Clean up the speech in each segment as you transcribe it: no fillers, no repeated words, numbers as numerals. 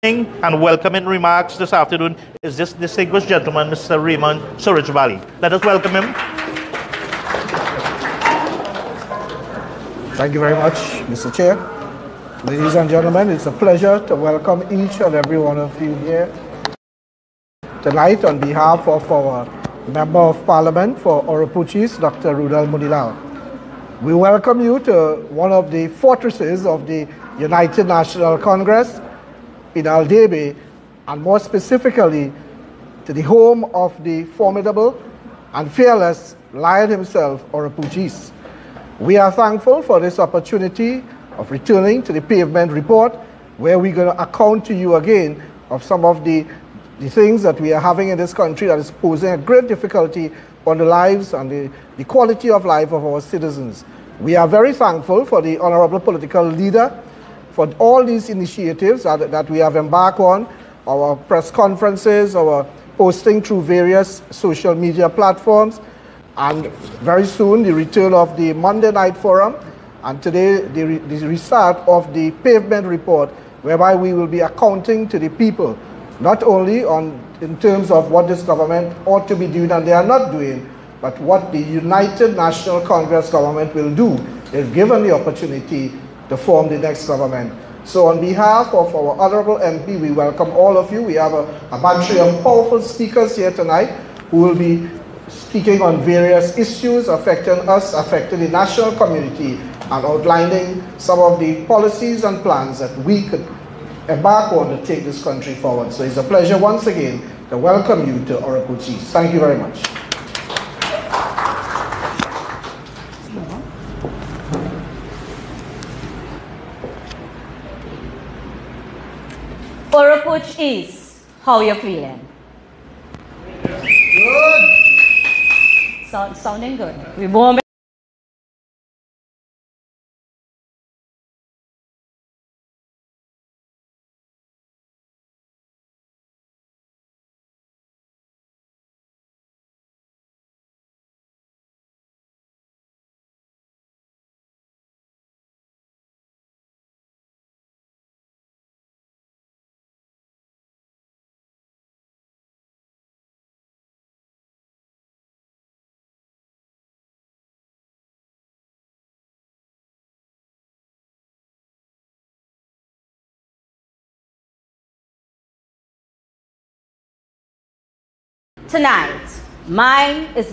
And welcoming remarks this afternoon is this distinguished gentleman, Mr. Raymond Surridge Valley. Let us welcome him. Thank you very much, Mr. Chair. Ladies and gentlemen, it's a pleasure to welcome each and every one of you here tonight on behalf of our Member of Parliament for Oropuchis, Dr. Rudal Munilal. We welcome you to one of the fortresses of the United National Congress in Aldebe, and more specifically to the home of the formidable and fearless lion himself, Oropuchis. We are thankful for this opportunity of returning to the Pavement Report, where we're going to account to you again of some of the things that we are having in this country that is posing a great difficulty on the lives and the quality of life of our citizens. We are very thankful for the honorable political leader for all these initiatives that we have embarked on, our press conferences, our posting through various social media platforms, and very soon the return of the Monday Night Forum, and today the restart of the Pavement Report, whereby we will be accounting to the people, not only in terms of what this government ought to be doing and they are not doing, but what the United National Congress government will do if given the opportunity to form the next government. So on behalf of our honorable MP, we welcome all of you. We have a battery of powerful speakers here tonight who will be speaking on various issues affecting us, affecting the national community, and outlining some of the policies and plans that we could embark on to take this country forward. So it's a pleasure once again to welcome you to Oropuchis. Thank you very much. Oropuchis, how you feeling? Good. Sounding good. We warm tonight. Mine is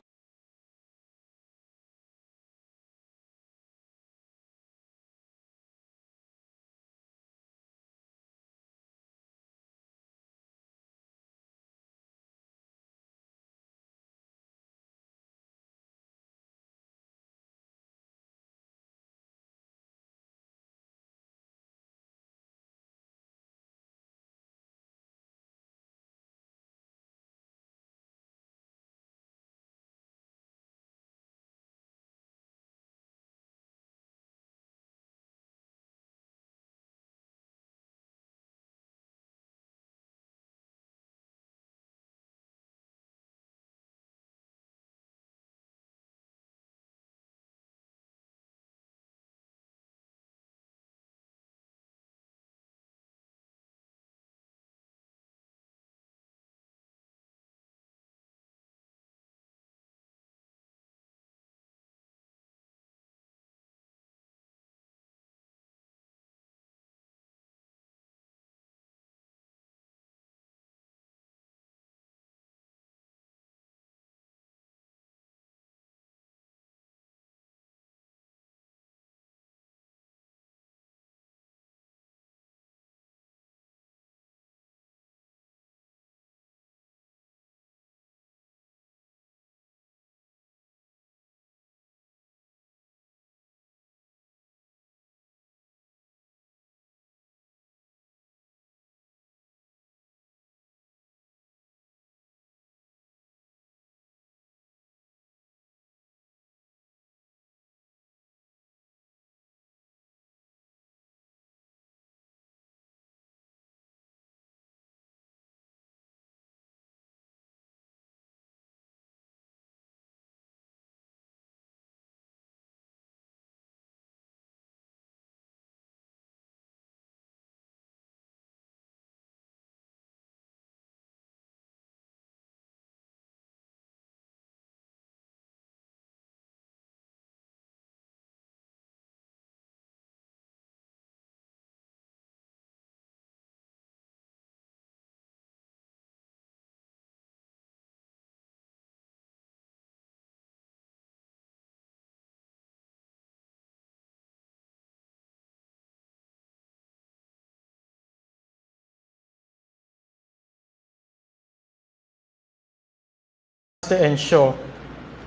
to ensure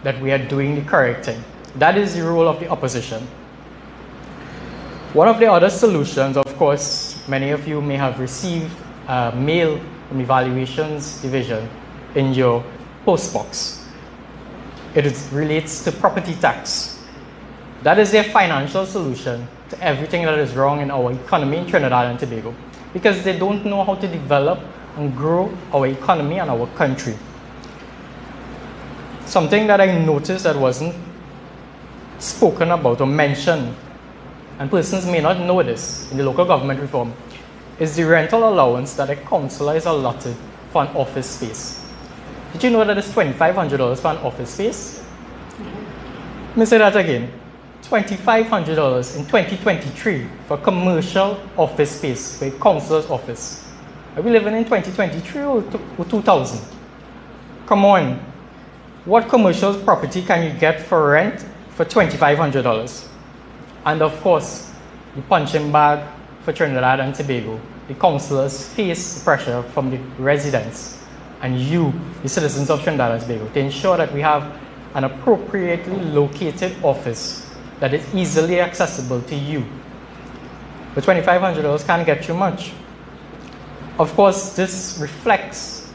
that we are doing the correct thing. That is the role of the opposition. One of the other solutions, of course, many of you may have received a mail from Evaluations Division in your postbox. It relates to property tax. That is their financial solution to everything that is wrong in our economy in Trinidad and Tobago, because they don't know how to develop and grow our economy and our country. Something that I noticed that wasn't spoken about or mentioned, and persons may not know this in the local government reform, is the rental allowance that a councillor is allotted for an office space. Did you know that it's $2,500 for an office space? Let me say that again. $2,500 in 2023 for commercial office space, for a councillor's office. Are we living in 2023 or 2000? Come on. What commercial property can you get for rent for $2,500? And of course, the punching bag for Trinidad and Tobago. The councillors face pressure from the residents and you, the citizens of Trinidad and Tobago, to ensure that we have an appropriately located office that is easily accessible to you. But $2,500 can't get you much. Of course, this reflects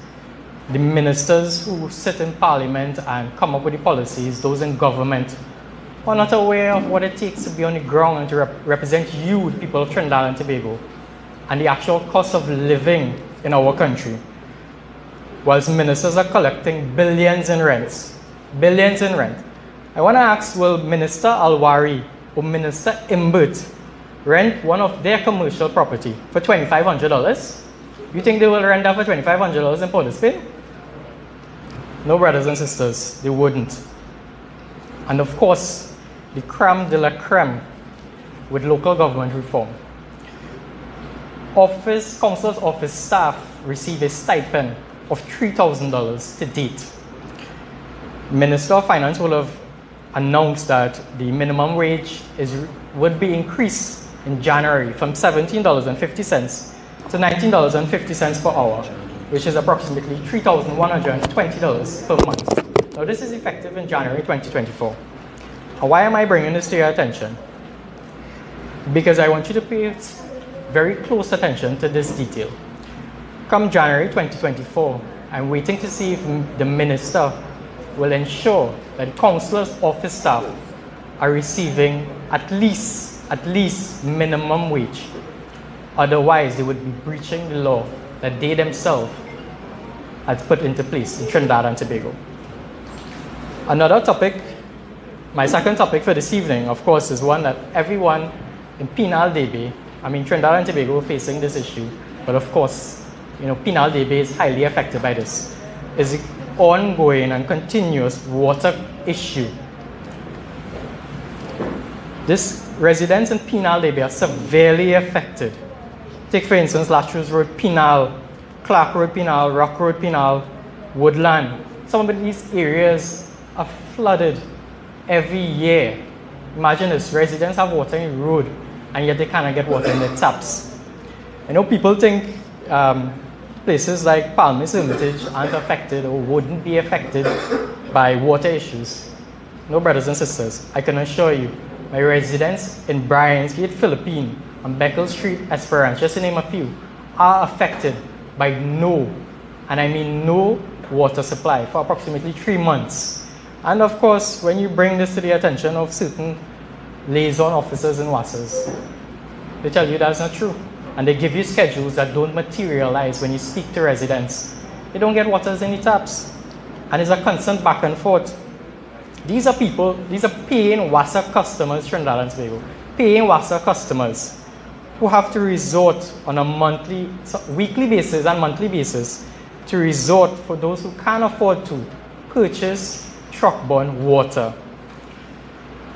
the ministers who sit in Parliament and come up with the policies, those in government, who are not aware of what it takes to be on the ground and to represent you, the people of Trinidad and Tobago, and the actual cost of living in our country. Whilst ministers are collecting billions in rents, billions in rent. I want to ask, will Minister Alwari or Minister Imbert rent one of their commercial property for $2,500? You think they will rent that for $2,500 in Port of Spain? No, brothers and sisters, they wouldn't. And of course, the creme de la creme with local government reform. Council's office staff receive a stipend of $3,000 to date. Minister of Finance will have announced that the minimum wage would be increased in January from $17.50 to $19.50 per hour, which is approximately $3,120 per month. Now, this is effective in January 2024. And why am I bringing this to your attention? Because I want you to pay very close attention to this detail. Come January 2024, I'm waiting to see if the minister will ensure that councillors' office staff are receiving at least minimum wage. Otherwise, they would be breaching the law that they themselves had put into place in Trinidad and Tobago. Another topic, my second topic for this evening, of course, is one that everyone in Penal DB, Trinidad and Tobago facing this issue, but of course, Penal DB is highly affected by this, is the ongoing and continuous water issue. This residents in Penal DB are severely affected. Take for instance, Latru's Road, Penal, Clark Road, Penal, Rock Road, Penal, Woodland. Some of these areas are flooded every year. Imagine this, residents have water in the road and yet they cannot get water in the taps. I know people think places like Palmis Hermitage aren't affected or wouldn't be affected by water issues. No, brothers and sisters, I can assure you, my residents in Bryans Gate, Philippine, on Beckle Street, Esperance, just to name a few, are affected by no, and I mean no, water supply for approximately 3 months. And of course, when you bring this to the attention of certain liaison officers and WASAs, they tell you that's not true. And they give you schedules that don't materialize when you speak to residents. They don't get waters in the taps. And it's a constant back and forth. These are paying WASA customers, Trinidad and Tobago, paying WASA customers who have to resort on a weekly basis and monthly basis to resort, for those who can't afford to, purchase truck-borne water.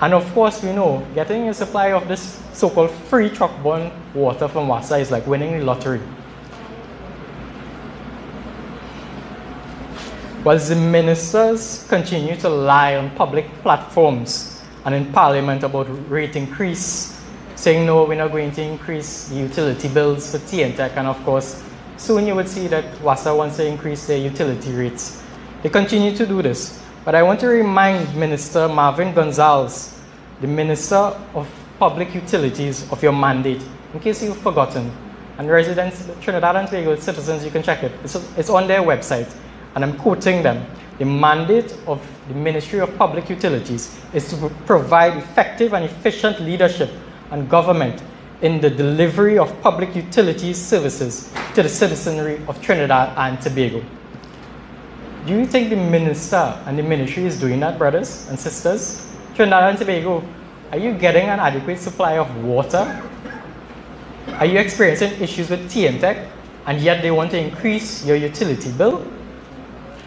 And of course, we know getting a supply of this so-called free truck-borne water from WASA is like winning the lottery. While the ministers continue to lie on public platforms and in Parliament about rate increase, saying no, we're not going to increase the utility bills for TNTech, and of course, soon you would see that WASA wants to increase their utility rates. They continue to do this. But I want to remind Minister Marvin Gonzalez, the Minister of Public Utilities, of your mandate, in case you've forgotten. And residents, Trinidad and Tobago citizens, you can check it. It's on their website, and I'm quoting them. The mandate of the Ministry of Public Utilities is to provide effective and efficient leadership and government in the delivery of public utilities services to the citizenry of Trinidad and Tobago. Do you think the minister and the ministry is doing that, brothers and sisters? Trinidad and Tobago, are you getting an adequate supply of water? Are you experiencing issues with TNTech, and yet they want to increase your utility bill?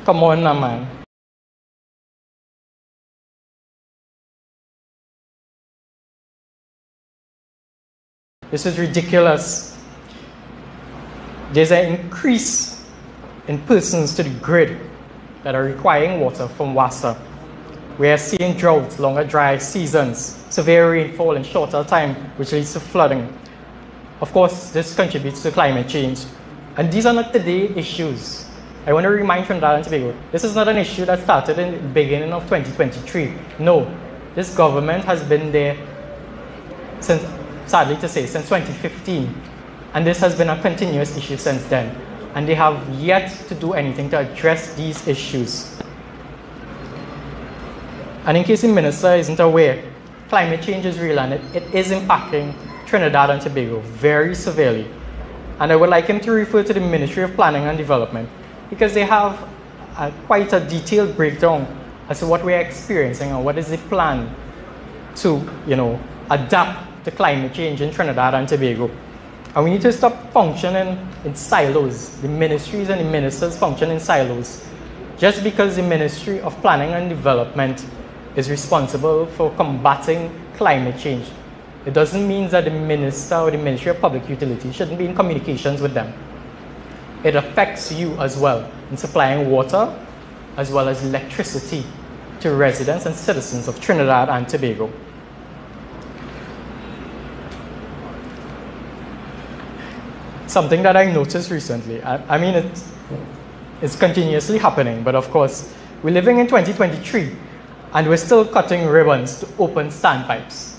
Come on now, man. This is ridiculous. There's an increase in persons to the grid that are requiring water from WASA. We are seeing droughts, longer dry seasons, severe rainfall in shorter time, which leads to flooding. Of course, this contributes to climate change. And these are not today issues. I want to remind Trinidad and Tobago, this is not an issue that started in the beginning of 2023. No, this government has been there since, sadly to say, since 2015. And this has been a continuous issue since then. And they have yet to do anything to address these issues. And in case the minister isn't aware, climate change is real, and it is impacting Trinidad and Tobago very severely. And I would like him to refer to the Ministry of Planning and Development, because they have quite a detailed breakdown as to what we are experiencing and what is the plan to, adapt to climate change in Trinidad and Tobago. And we need to stop functioning in silos. The ministries and the ministers function in silos. Just because the Ministry of Planning and Development is responsible for combating climate change, it doesn't mean that the minister or the Ministry of Public Utilities shouldn't be in communications with them. It affects you as well in supplying water as well as electricity to residents and citizens of Trinidad and Tobago. Something that I noticed recently, I mean it's continuously happening, but of course, we're living in 2023 and we're still cutting ribbons to open standpipes.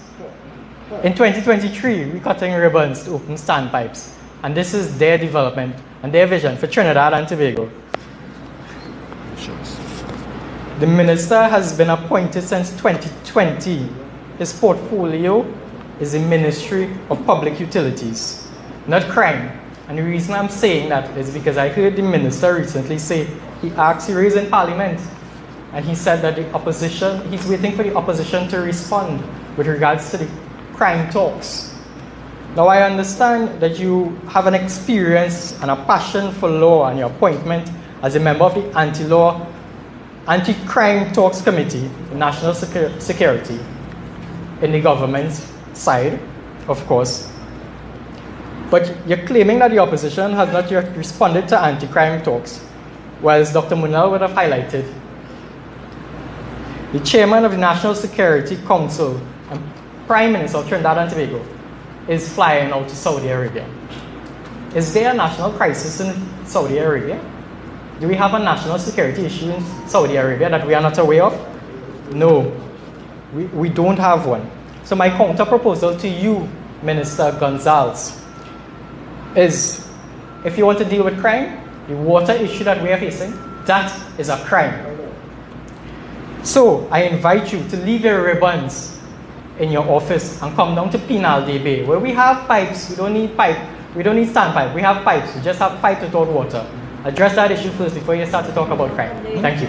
In 2023, we're cutting ribbons to open standpipes, and this is their development and their vision for Trinidad and Tobago. The minister has been appointed since 2020. His portfolio is the Ministry of Public Utilities, not crime. And the reason I'm saying that is because I heard the minister recently say he raised in Parliament, and he said that the opposition, he's waiting for the opposition to respond with regards to the crime talks. Now I understand that you have an experience and a passion for law, and your appointment as a member of the Anti-Crime Talks Committee, the National Security, in the government side, of course. But you're claiming that the opposition has not yet responded to anti-crime talks, whereas Dr. Munal would have highlighted. The chairman of the National Security Council and Prime Minister of Trinidad and Tobago is flying out to Saudi Arabia. Is there a national crisis in Saudi Arabia? Do we have a national security issue in Saudi Arabia that we are not aware of? No, we don't have one. So my counter proposal to you, Minister Gonzalez, is if you want to deal with crime, the water issue that we are facing, that is a crime. So I invite you to leave your ribbons in your office and come down to Penalty Bay, where we have pipes. We don't need standpipe. We have pipes. We just have pipes without water. Address that issue first before you start to talk about crime. Thank you.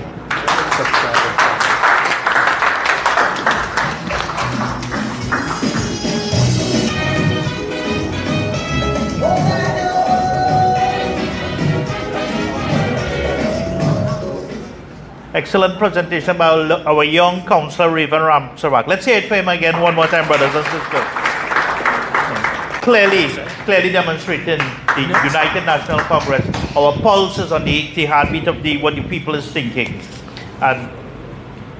Excellent presentation by our young councillor Raven Ramsawak. Let's hear it for him again one more time, brothers and sisters. Clearly demonstrating the United National Congress. Our pulse is on the heartbeat of what the people is thinking. And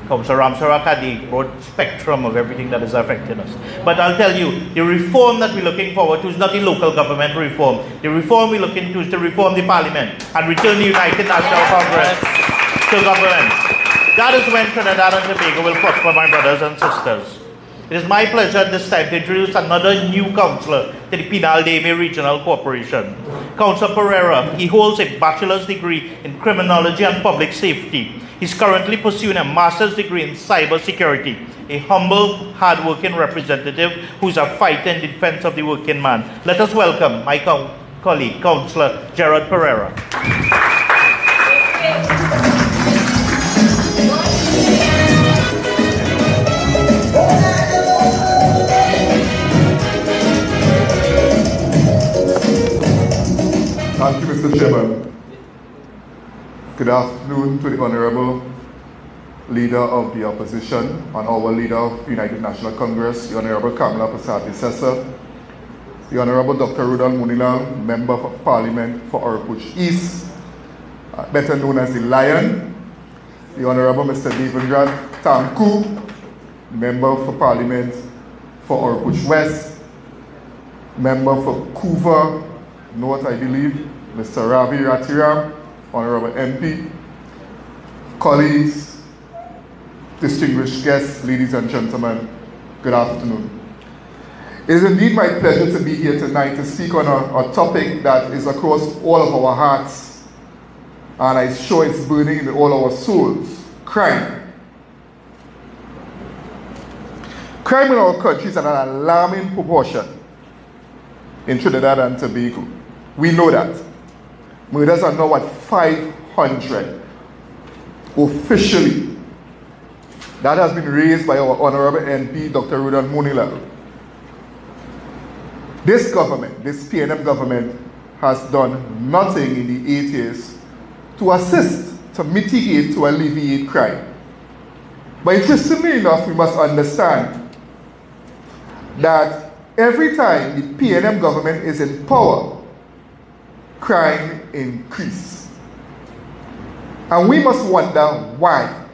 Councillor Ramsawak had the broad spectrum of everything that is affecting us. But I'll tell you, the reform that we're looking forward to is not the local government reform. The reform we're looking to is to reform the parliament and return the United National Congress to government. That is when Trinidad and Tobago will prosper, my brothers and sisters. It is my pleasure at this time to introduce another new councillor to the Pinal-Dame Regional Corporation. Councillor Pereira, he holds a bachelor's degree in criminology and public safety. He's currently pursuing a master's degree in cyber security. A humble, hard-working representative who's a fighter in defense of the working man. Let us welcome my colleague, Councillor Gerard Pereira. Thank you, Mr. Chairman. Good afternoon to the Honorable Leader of the Opposition and our Leader of the United National Congress, the Honorable Kamala Persad-Sessa, the Honorable Dr. Rudolph Munilal, Member of Parliament for Orpuch East, better known as the Lion, the Honorable Mr. Devendrad Tamku, Member for Parliament for Orpuch West, Member for Couva North, I believe, Mr. Ravi Ratiram, Honorable MP, colleagues, distinguished guests, ladies and gentlemen, good afternoon. It is indeed my pleasure to be here tonight to speak on a topic that is across all of our hearts, and I'm sure it's burning in all our souls: crime. Crime in our country is at an alarming proportion in Trinidad and Tobago. We know that. Murders are now at 500 officially. That has been raised by our Honorable MP, Dr. Rudolph Munilal. This government, this PNM government, has done nothing in the 8 years to assist, to mitigate, to alleviate crime. But interestingly enough, we must understand that every time the PNM government is in power, crime increases. And we must wonder why.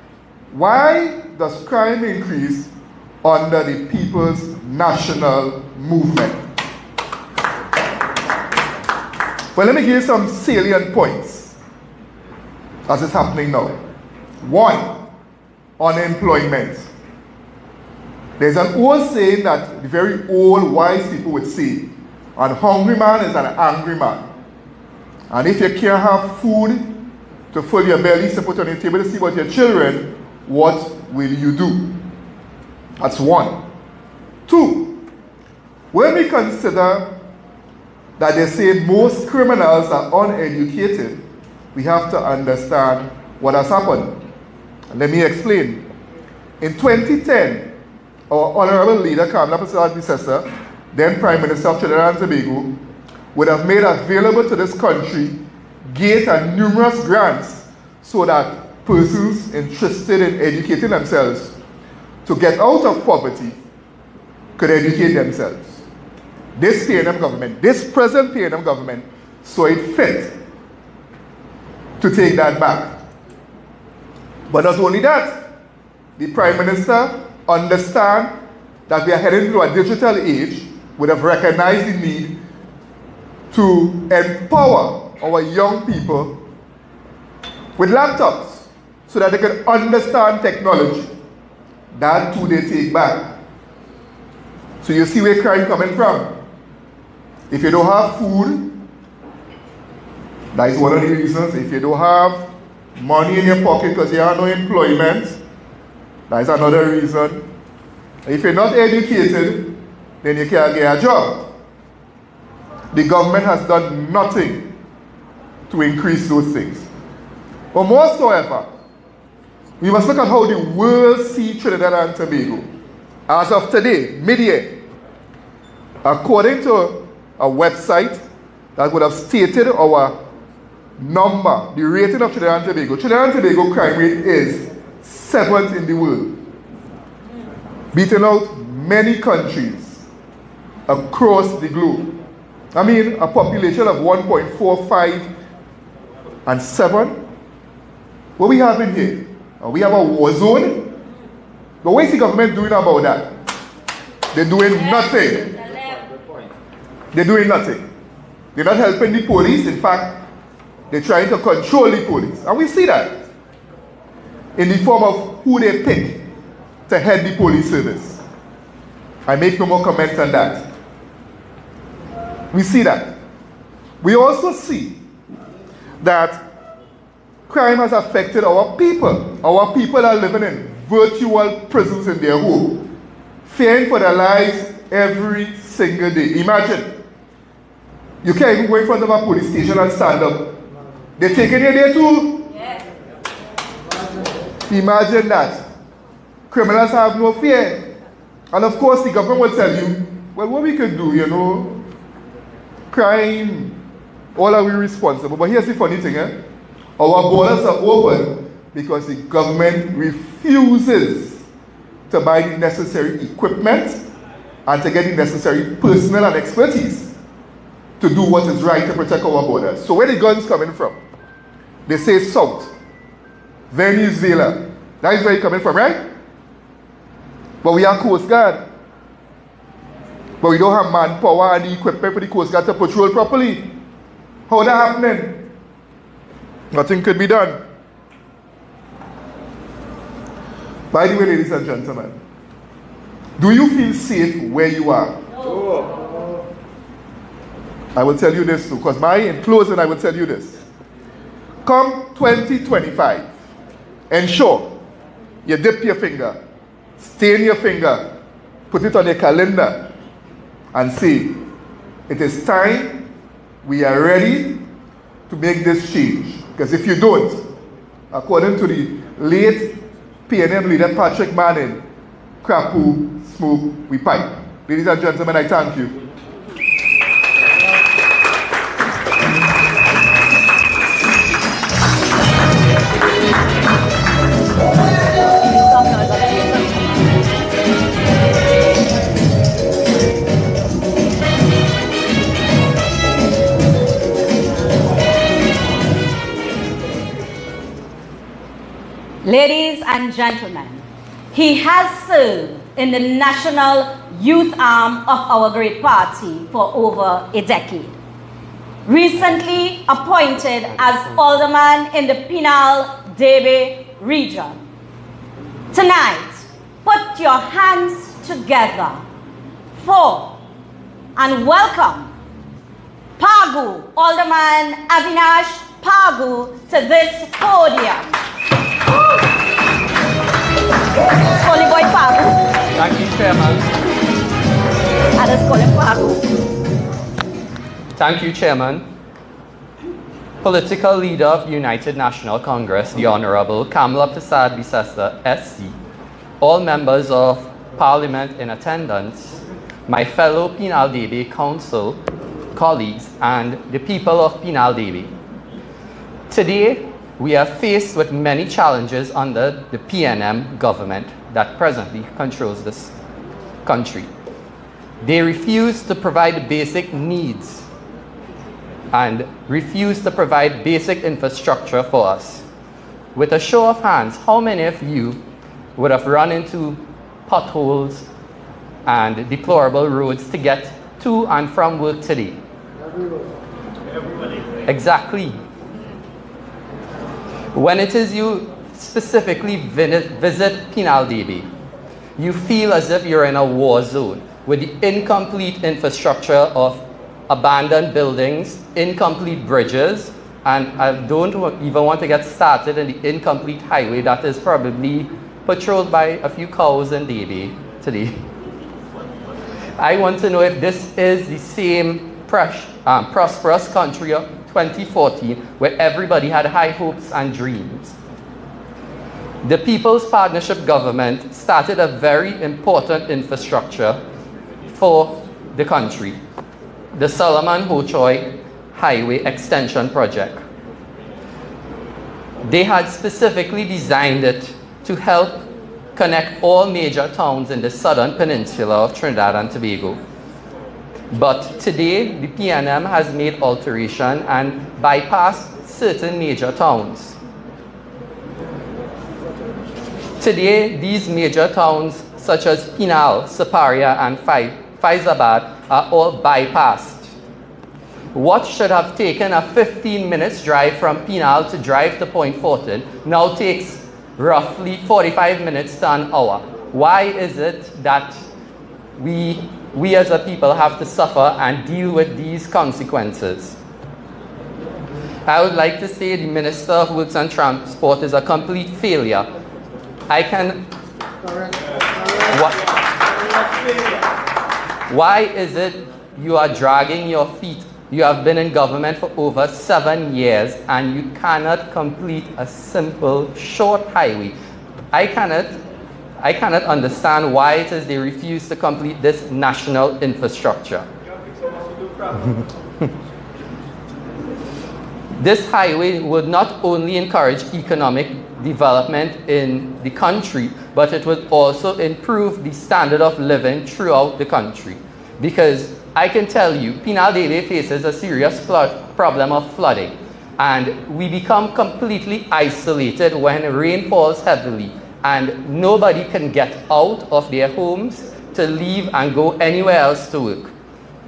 Why does crime increase under the People's National Movement? Well, let me give you some salient points as is happening now. One, unemployment. There's an old saying that the very old wise people would say, "An hungry man is an angry man." And if you can't have food to fill your belly to put on your table to see about your children, what will you do? That's one. Two, when we consider that they say most criminals are uneducated, we have to understand what has happened. Let me explain. In 2010, our Honorable Leader, Kamala Persad-Sessa, then Prime Minister of Trinidad and Tobago, would have made available to this country GATE and numerous grants so that persons interested in educating themselves to get out of poverty could educate themselves. This PNM government, this present PNM government, saw it fit to take that back. But not only that, the Prime Minister understand that we are heading to a digital age, would have recognized the need to empower our young people with laptops so that they can understand technology. That too they take back. So you see where crime coming from. If you don't have food, that is one of the reasons. If you don't have money in your pocket because you have no employment, that is another reason. If you're not educated, then you can't get a job. The government has done nothing to increase those things. But more so ever, we must look at how the world sees Trinidad and Tobago. As of today, mid-year, according to a website that would have stated our number, the rating of Trinidad and Tobago crime rate is 7th in the world, beating out many countries across the globe. I mean, a population of 1.45 and 7. What we have in here? We have a war zone. But what is the government doing about that? They're doing nothing. They're doing nothing. They're not helping the police. In fact, they're trying to control the police. And we see that. in the form of who they pick to head the police service. I make no more comment on that. We see that. We also see that crime has affected our people. Our people are living in virtual prisons in their home, fearing for their lives every single day. Imagine, you can't even go in front of a police station and stand up. They're taking you there too. Yeah. Imagine that. Criminals have no fear. And of course, the government will tell you, well, what we could do, you know, crime, all are we responsible. But here's the funny thing, our borders are open because the government refuses to buy the necessary equipment and to get the necessary personnel and expertise to do what is right to protect our borders. So where the guns coming from? They say south, Venezuela. That is where it's coming from, right? But we are Coast Guard. But we don't have manpower and the equipment for the Coast Guard to patrol properly. How that happening? Nothing could be done. By the way, ladies and gentlemen, do you feel safe where you are? No. I will tell you this too, because in closing I will tell you this. Come 2025, ensure you dip your finger, stain your finger, put it on your calendar, and say, it is time, we are ready to make this change. Because if you don't, according to the late PNM leader Patrick Manning, crap who smoke, we pipe. Ladies and gentlemen, I thank you. Ladies and gentlemen, he has served in the national youth arm of our great party for over a decade. Recently appointed as alderman in the Pinal-Debe region. Tonight, put your hands together for and welcome Pagu, Alderman Avinash Pagu, to this podium. Holy boy Pagu. Thank you, Chairman. I just call him Pagu. Thank you, Chairman. Political leader of United National Congress, the Honorable Kamala Prasad Bisesta, SC, all members of Parliament in attendance, my fellow Pinal-Debe Council colleagues, and the people of Pinal-Debe. Today, we are faced with many challenges under the PNM government that presently controls this country. They refuse to provide basic needs and refuse to provide basic infrastructure for us. With a show of hands, how many of you would have run into potholes and deplorable roads to get to and from work today? Everybody. Exactly. When it is you specifically visit Pinal-Debe, you feel as if you're in a war zone with the incomplete infrastructure of abandoned buildings, incomplete bridges, and I don't even want to get started in the incomplete highway that is probably patrolled by a few cows in Debe today. I want to know if this is the same prosperous country of 2014 where everybody had high hopes and dreams. The People's Partnership Government started a very important infrastructure for the country, the Solomon Hochoy Highway Extension Project. They had specifically designed it to help connect all major towns in the southern peninsula of Trinidad and Tobago. But today, the PNM has made alteration and bypassed certain major towns. Today, these major towns such as Pinal, Siparia, and Faizabad are all bypassed. What should have taken a 15 minutes drive from Pinal to drive to Point Fortin now takes roughly 45 minutes to an hour. Why is it that we as a people have to suffer and deal with these consequences? I would like to say the Minister of Works and Transport is a complete failure. Why is it you are dragging your feet? You have been in government for over 7 years and you cannot complete a simple short highway. I cannot understand why it is they refuse to complete this national infrastructure. This highway would not only encourage economic development in the country, but it would also improve the standard of living throughout the country. Because I can tell you, Pinal-Debe faces a serious problem of flooding, and we become completely isolated when rain falls heavily, and nobody can get out of their homes to leave and go anywhere else to work.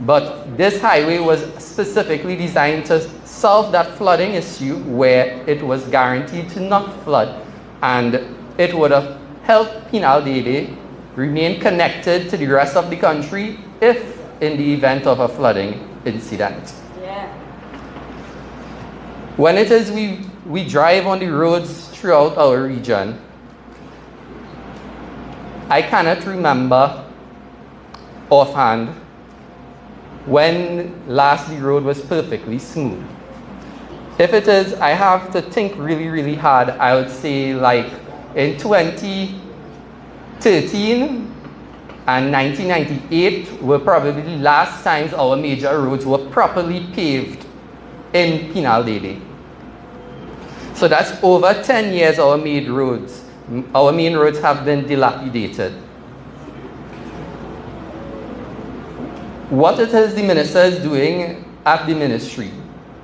But this highway was specifically designed to solve that flooding issue where it was guaranteed to not flood, and it would have helped Pinal-Debe remain connected to the rest of the country if in the event of a flooding incident. Yeah. When it is we drive on the roads throughout our region, I cannot remember offhand when last the road was perfectly smooth. If it is, I have to think really, really hard. I would say like in 2013 and 1998 were probably the last times our major roads were properly paved in Pinal-Debe. So that's over 10 years our main roads have been dilapidated. What it is the minister is doing at the ministry,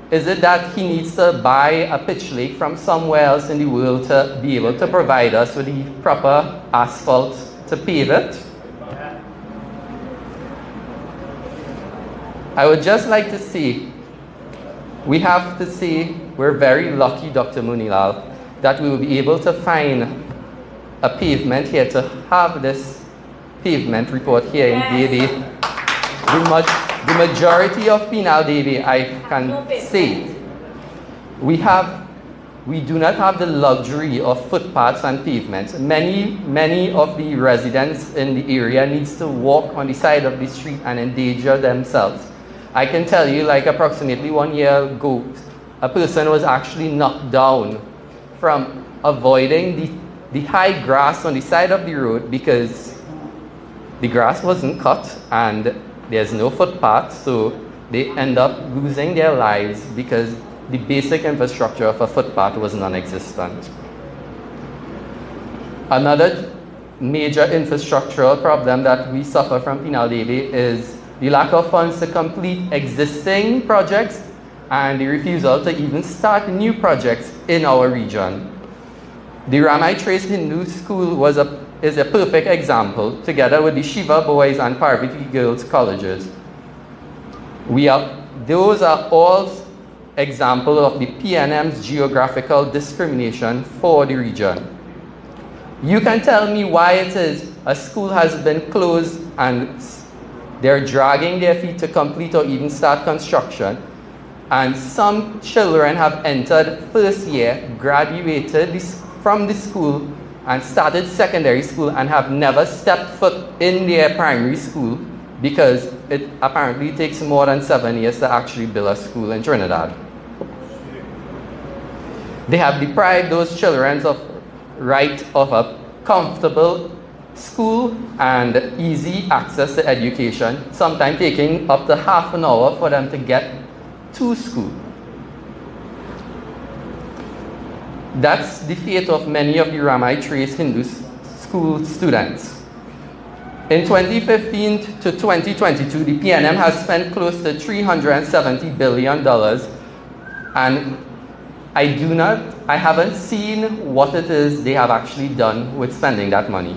is it that he needs to buy a pitch lake from somewhere else in the world to be able to provide us with the proper asphalt to pave it? I would just like to say, we have to say we're very lucky, Dr. Munilal, that we will be able to find a pavement here, to have this pavement report here in Debe. The majority of Pinal-Debe, I can say, we do not have the luxury of footpaths and pavements. Many of the residents in the area needs to walk on the side of the street and endanger themselves. I can tell you, like approximately 1 year ago, a person was actually knocked down from avoiding the high grass on the side of the road because the grass wasn't cut and there's no footpath, so they end up losing their lives because the basic infrastructure of a footpath was non-existent. Another major infrastructural problem that we suffer from Pinal-Debe is the lack of funds to complete existing projects and the refusal to even start new projects in our region. The Ramai Trace Hindu School is a perfect example, together with the Shiva Boys and Parvati Girls Colleges. Those are all examples of the PNM's geographical discrimination for the region. You can tell me why it is a school has been closed and they're dragging their feet to complete or even start construction, and some children have entered first year, graduated from the school and started secondary school and have never stepped foot in their primary school because it apparently takes more than 7 years to actually build a school in Trinidad. They have deprived those children of right of a comfortable school and easy access to education, sometimes taking up to half an hour for them to get to school. That's the fate of many of the Ramai Trace Hindu school students. In 2015 to 2022, the PNM has spent close to $370 billion, and I haven't seen what it is they have actually done with spending that money.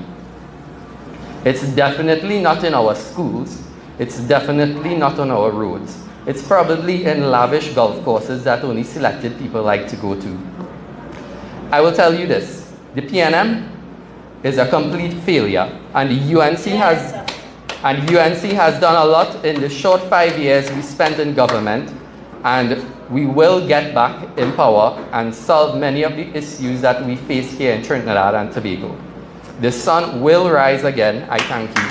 It's definitely not in our schools. It's definitely not on our roads. It's probably in lavish golf courses that only selected people like to go to. I will tell you this. the PNM is a complete failure, and the UNC has done a lot in the short 5 years we spent in government, and we will get back in power and solve many of the issues that we face here in Trinidad and Tobago. The sun will rise again. I thank you.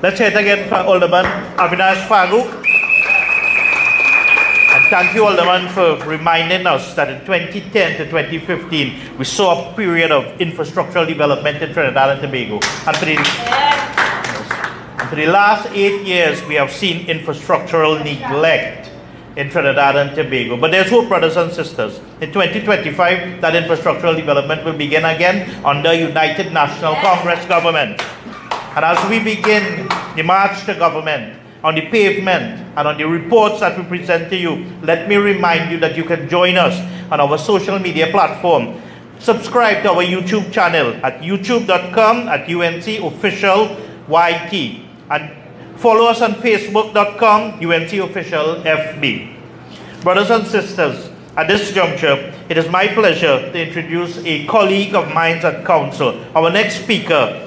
Let's hear it again for Alderman Avinash Phagu. And thank you, Alderman, for reminding us that in 2010 to 2015, we saw a period of infrastructural development in Trinidad and Tobago. And for the last 8 years, we have seen infrastructural neglect in Trinidad and Tobago. But there's hope, brothers and sisters. In 2025, that infrastructural development will begin again under United National Congress government. And as we begin the march to government, on the pavement and on the reports that we present to you, let me remind you that you can join us on our social media platform. Subscribe to our YouTube channel at youtube.com/UNCOfficialYT and follow us on Facebook.com UNCOfficialFB. Brothers and sisters, at this juncture, it is my pleasure to introduce a colleague of mine at Council, our next speaker.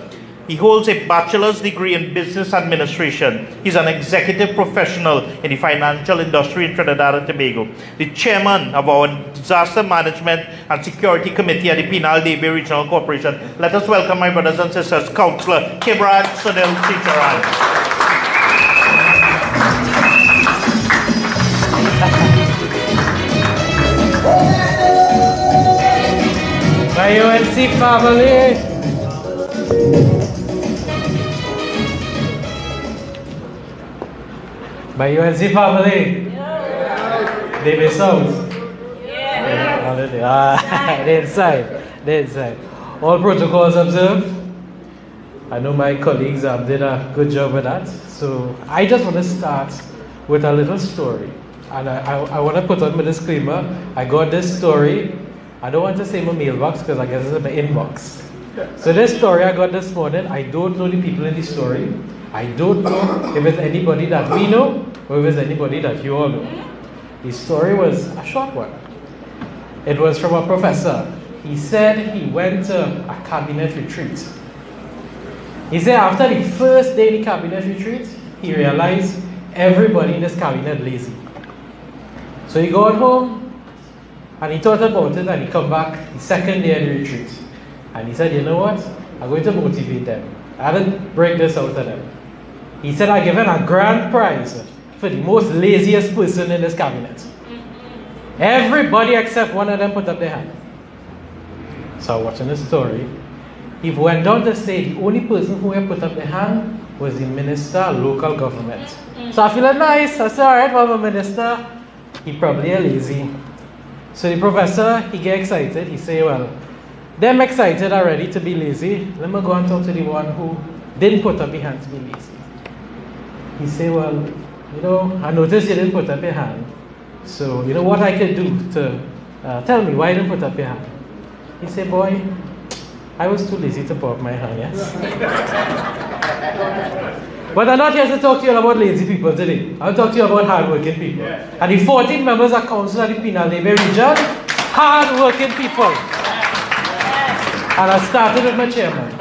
He holds a bachelor's degree in business administration. He's an executive professional in the financial industry in Trinidad and Tobago. The chairman of our Disaster Management and Security Committee at the Penal Debe Regional Corporation. Let us welcome my brothers and sisters, Councillor Kibran Sunil Chicharan. My UNC family. My UNC family. Yeah. They be south. Yeah. They're inside. They're inside. All protocols observed. I know my colleagues did a good job with that. So I just want to start with a little story. And I want to put on my disclaimer. I got this story. I don't want to say my mailbox because I guess it's in my inbox. So this story I got this morning, I don't know the people in the story. I don't know if it's anybody that we know or if it's anybody that you all know. The story was a short one. It was from a professor. He said he went to a cabinet retreat. He said after the first day of the cabinet retreat, he realized everybody in this cabinet lazy. So he got home and he thought about it and he come back the second day of the retreat. And he said, you know what? I'm going to motivate them. I didn't break this out of them. He said, I'm giving a grand prize for the most laziest person in this cabinet. Everybody except one of them put up their hand. So watching the story, he went on to say the only person who had put up their hand was the minister of local government. So I feel nice. I said, all right, well, my minister, he probably lazy. So the professor, he get excited. He say, well, them excited already to be lazy. Let me go and talk to the one who didn't put up his hand to be lazy. He say, well, you know, I noticed you didn't put up your hand. So, you know what I could do to tell me why you didn't put up your hand? He say, boy, I was too lazy to put up my hand, yes? But I'm not here to talk to you about lazy people today. I'll talk to you about hard-working people. And the 14 members of council at the Penal Debe region, hard-working people. And I started with my chairman.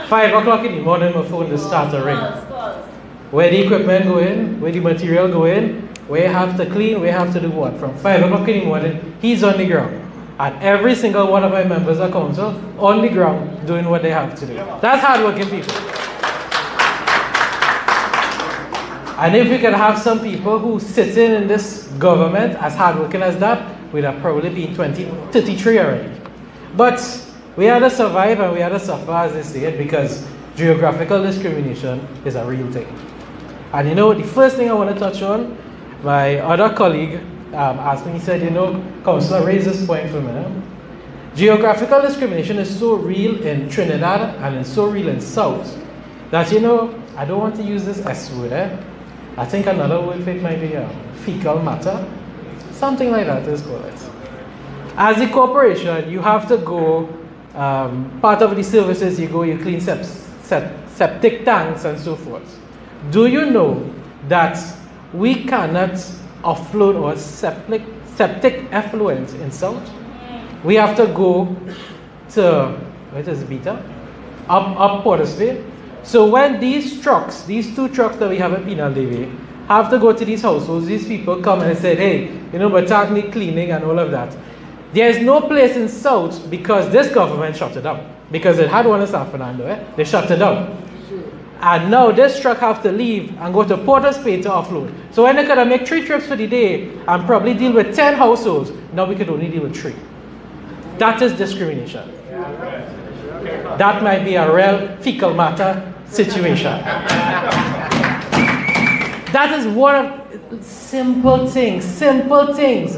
5 o'clock in the morning, my phone just started to ring. Where the equipment go in, where the material go in, where you have to clean, where you have to do what. From 5 o'clock in the morning, he's on the ground. And every single one of my members of council on the ground doing what they have to do. That's hard-working people. And if we can have some people who sitting in this government as hard-working as that, we'd have probably been 2033 already. But we had to survive and we had to suffer, as they say it, because geographical discrimination is a real thing. And you know, the first thing I want to touch on, my other colleague asked me, he said, you know, Councillor raised this point for me. Geographical discrimination is so real in Trinidad and it's so real in South that, you know, I don't want to use this S word, I think another word for it might be fecal matter, something like that is called it. As a corporation, you have to go, part of the services you go, you clean septic tanks and so forth. Do you know that we cannot offload our septic effluent in South? We have to go to, what is Beta? Up Portersville. So when these trucks, these 2 trucks that we have at Penal Levy, have to go to these households, these people come and say, hey, but tax need cleaning and all of that. There is no place in South because this government shut it down. Because it had one in San Fernando, they shut it down. And now this truck have to leave and go to Porter's Bay to offload. So when they could make 3 trips for the day and probably deal with 10 households, now we could only deal with 3. That is discrimination. That might be a real fecal matter situation. That is one of simple things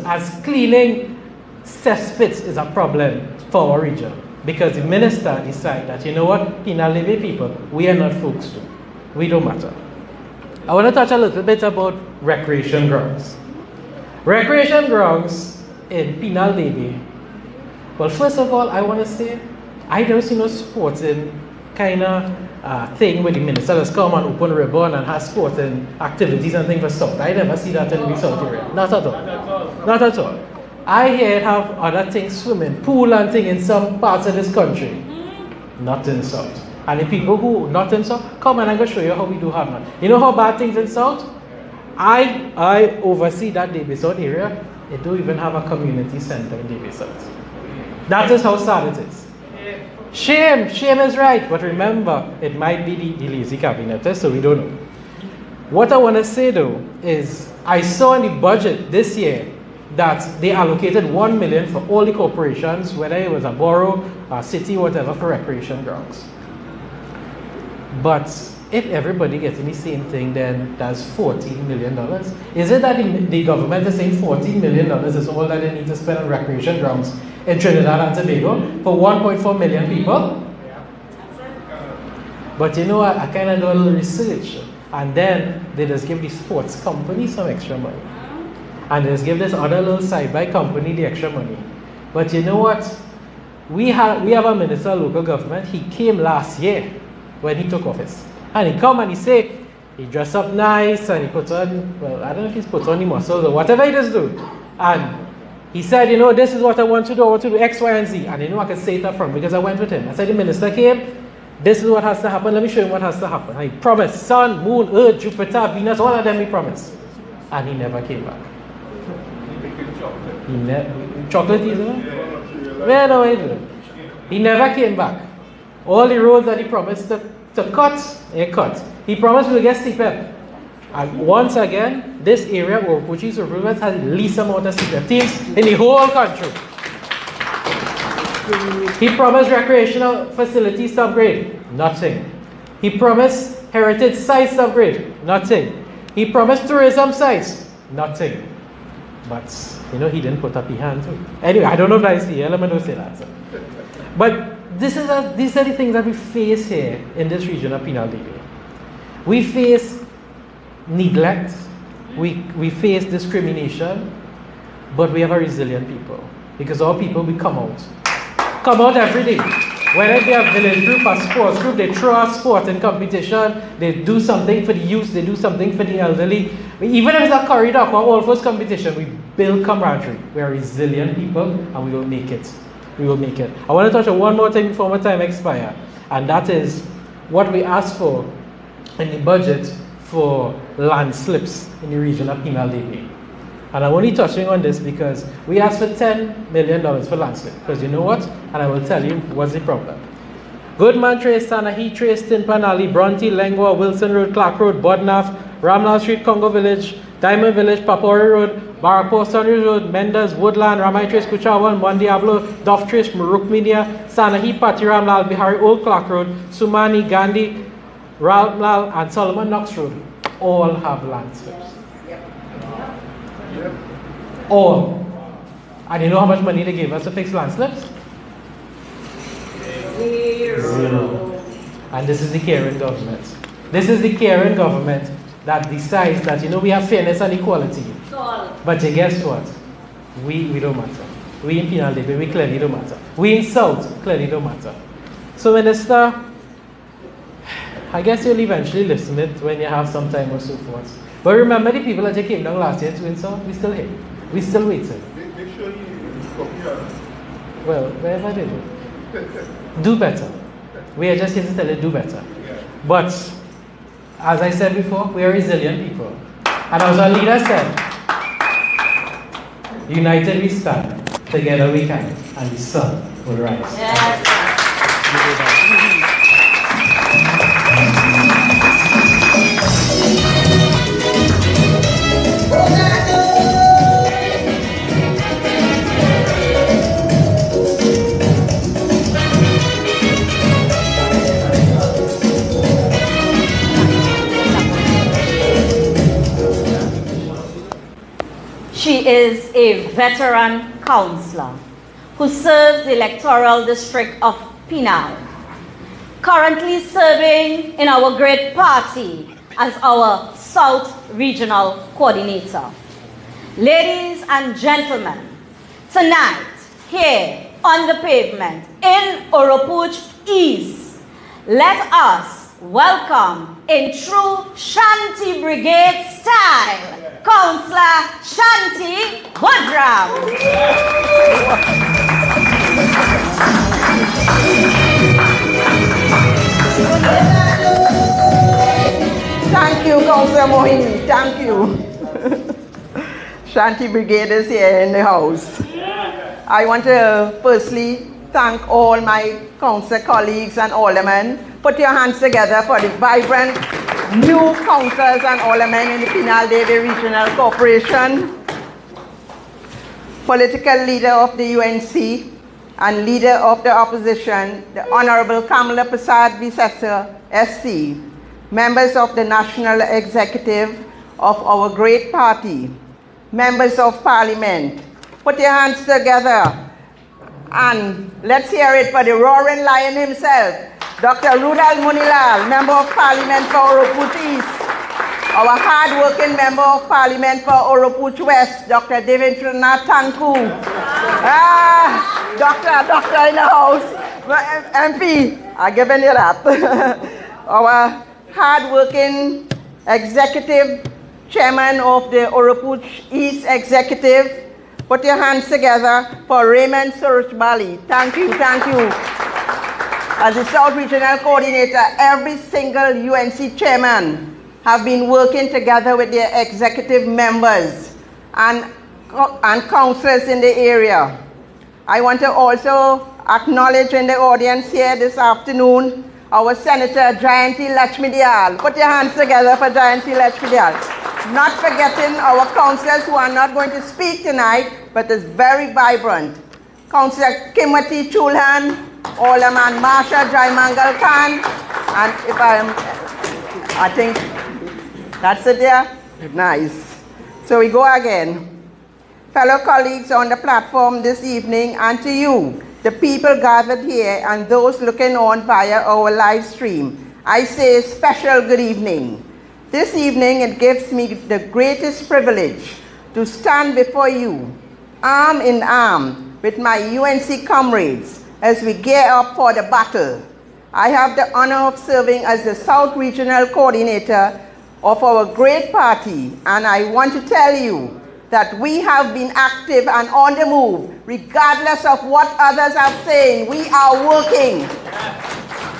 as cleaning cesspits is a problem for our region. Because the minister decided that, you know what, Penal Levy people, we are not folks too. We don't matter. I want to touch a little bit about recreation grounds. Recreation grounds in Penal Levy. Well, first of all, I want to say, I don't see no sporting kind of thing where the minister has come and open ribbon and has sporting activities and things for South. I never see that in the South area. Not at all. Not at all. I hear have other things, swimming pool and things in some parts of this country. Not in South. And the people who not in South, come and I'm going to show you how we do have none. You know how bad things in South? I oversee that Davie South area. They don't even have a community center in Davie South. That is how sad it is. Shame is right. But remember, it might be the lazy cabinet, so we don't know. What I want to say though is, I saw in the budget this year that they allocated $1 million for all the corporations, whether it was a borough, a city, whatever, for recreation grounds. But if everybody getting the same thing, then that's $14 million. Is it that the government is saying $14 million is all that they need to spend on recreation grounds in Trinidad and Tobago for 1.4 million people? But you know, I kind of do a little research, and then they just give the sports company some extra money. And just give this other little side-by company the extra money. But you know what? We have a minister of local government. He came last year when he took office. And he come and he say, he dress up nice and he put on, well, I don't know if he's put on the muscles or whatever he does do. And he said, this is what I want to do. I want to do X, Y, and Z. And I can say it up front because I went with him. I said, the minister came. This is what has to happen. Let me show you what has to happen. And he promised sun, moon, earth, Jupiter, Venus, all of them he promised. And he never came back. Chocolate is it? Well, no, he didn't. He never came back. All the roads that he promised to cut, he cut. He promised we'll get CPEP. And once again, this area where Portuguese improvements has the least amount of CPEP teams in the whole country. He promised recreational facilities to upgrade. Nothing. He promised heritage sites to upgrade. Nothing. He promised tourism sites. Nothing. But, he didn't put up his hand too. Anyway, I don't know if that's the element of say that. So. But these are the things that we face here in this region of Penal Levy. We face neglect, we face discrimination, but we have a resilient people. Because our people, we come out every day. Whether they are village group or sports group, they throw a sport in competition, they do something for the youth, they do something for the elderly. Even if it's a corridor or all first competition, we build camaraderie. We are resilient people and we will make it. We will make it. I want to touch on one more thing before my time expires, and that is what we asked for in the budget for land slips in the region of Penal Levy. And I'm only touching on this because we asked for $10 million for land slip. Because you know what? And I will tell you what's the problem. Goodman Trace, Sanahi Trace, Tinpan Alley, Bronte, Lengua, Wilson Road, Clark Road, Bodnaf, Ramlal Street, Congo Village, Diamond Village, Papori Road, Barapost Road, Mendes, Woodland, Ramai Trace, Kuchawan, Mon Diablo, Duff Trace, Muruk Media, Sanahi, Pati Ramlal, Bihari, Old Clark Road, Sumani, Gandhi, Ramlal, and Solomon Knox Road all have land slips. All. And you know how much money they gave us to fix land slips? Zero. And this is the Karen government. This is the Karen government that decides that, you know, we have fairness and equality. But guess what? We don't matter. We in Penal Debe, we clearly don't matter. We in South clearly don't matter. So Minister, I guess you'll eventually listen to it when you have some time or so forth. But remember the people that you came down last year to in South? We still here. We still waiting. Make sure you copy her. Well, wherever they do. Do better. We are just here to tell you, do better. But, as I said before, we are resilient people. And as our leader said, united we stand, together we can, and the sun will rise. Yes. She is a veteran councillor who serves the electoral district of Penal, currently serving in our great party as our South Regional Coordinator. Ladies and gentlemen, tonight here on the pavement in Oropuch East, let us welcome in true Shanti Brigade style, Councillor Shanti Budram. Thank you, Councillor Mohini. Thank you. Shanti Brigade is here in the house. I want to firstly thank all my councillor colleagues and aldermen. Put your hands together for the vibrant new councillors and aldermen in the Penal Debe Regional Corporation. Political leader of the UNC and leader of the opposition, the Honorable Kamala Prasad Bisesa, SC, members of the National Executive of our great party, members of Parliament, put your hands together and let's hear it for the roaring lion himself, Dr. Rudal Munilal, Member of Parliament for Oropuch East, our hard-working Member of Parliament for Oropuch West, Dr. Devendranath Tanku, Doctor in the house, MP, I'm giving you that. Our hard-working Executive Chairman of the Oropuch East Executive, put your hands together for Raymond Surajbali. Thank you, thank you. As the South Regional Coordinator, every single UNC chairman have been working together with their executive members and councillors in the area. I want to also acknowledge in the audience here this afternoon our Senator Jayanti Lakshmidiyal. Put your hands together for Jayanti Lakshmidiyal. Not forgetting our councillors who are not going to speak tonight, but is very vibrant. Councillor Kimati Chulhan, Alderman Marsha Jaimangal Khan, and if I think that's it there. Nice. So we go again. Fellow colleagues on the platform this evening, and to you, the people gathered here and those looking on via our live stream, I say special good evening. This evening, it gives me the greatest privilege to stand before you, arm in arm with my UNC comrades as we gear up for the battle. I have the honor of serving as the South Regional Coordinator of our great party, and I want to tell you that we have been active and on the move, regardless of what others are saying. We are working.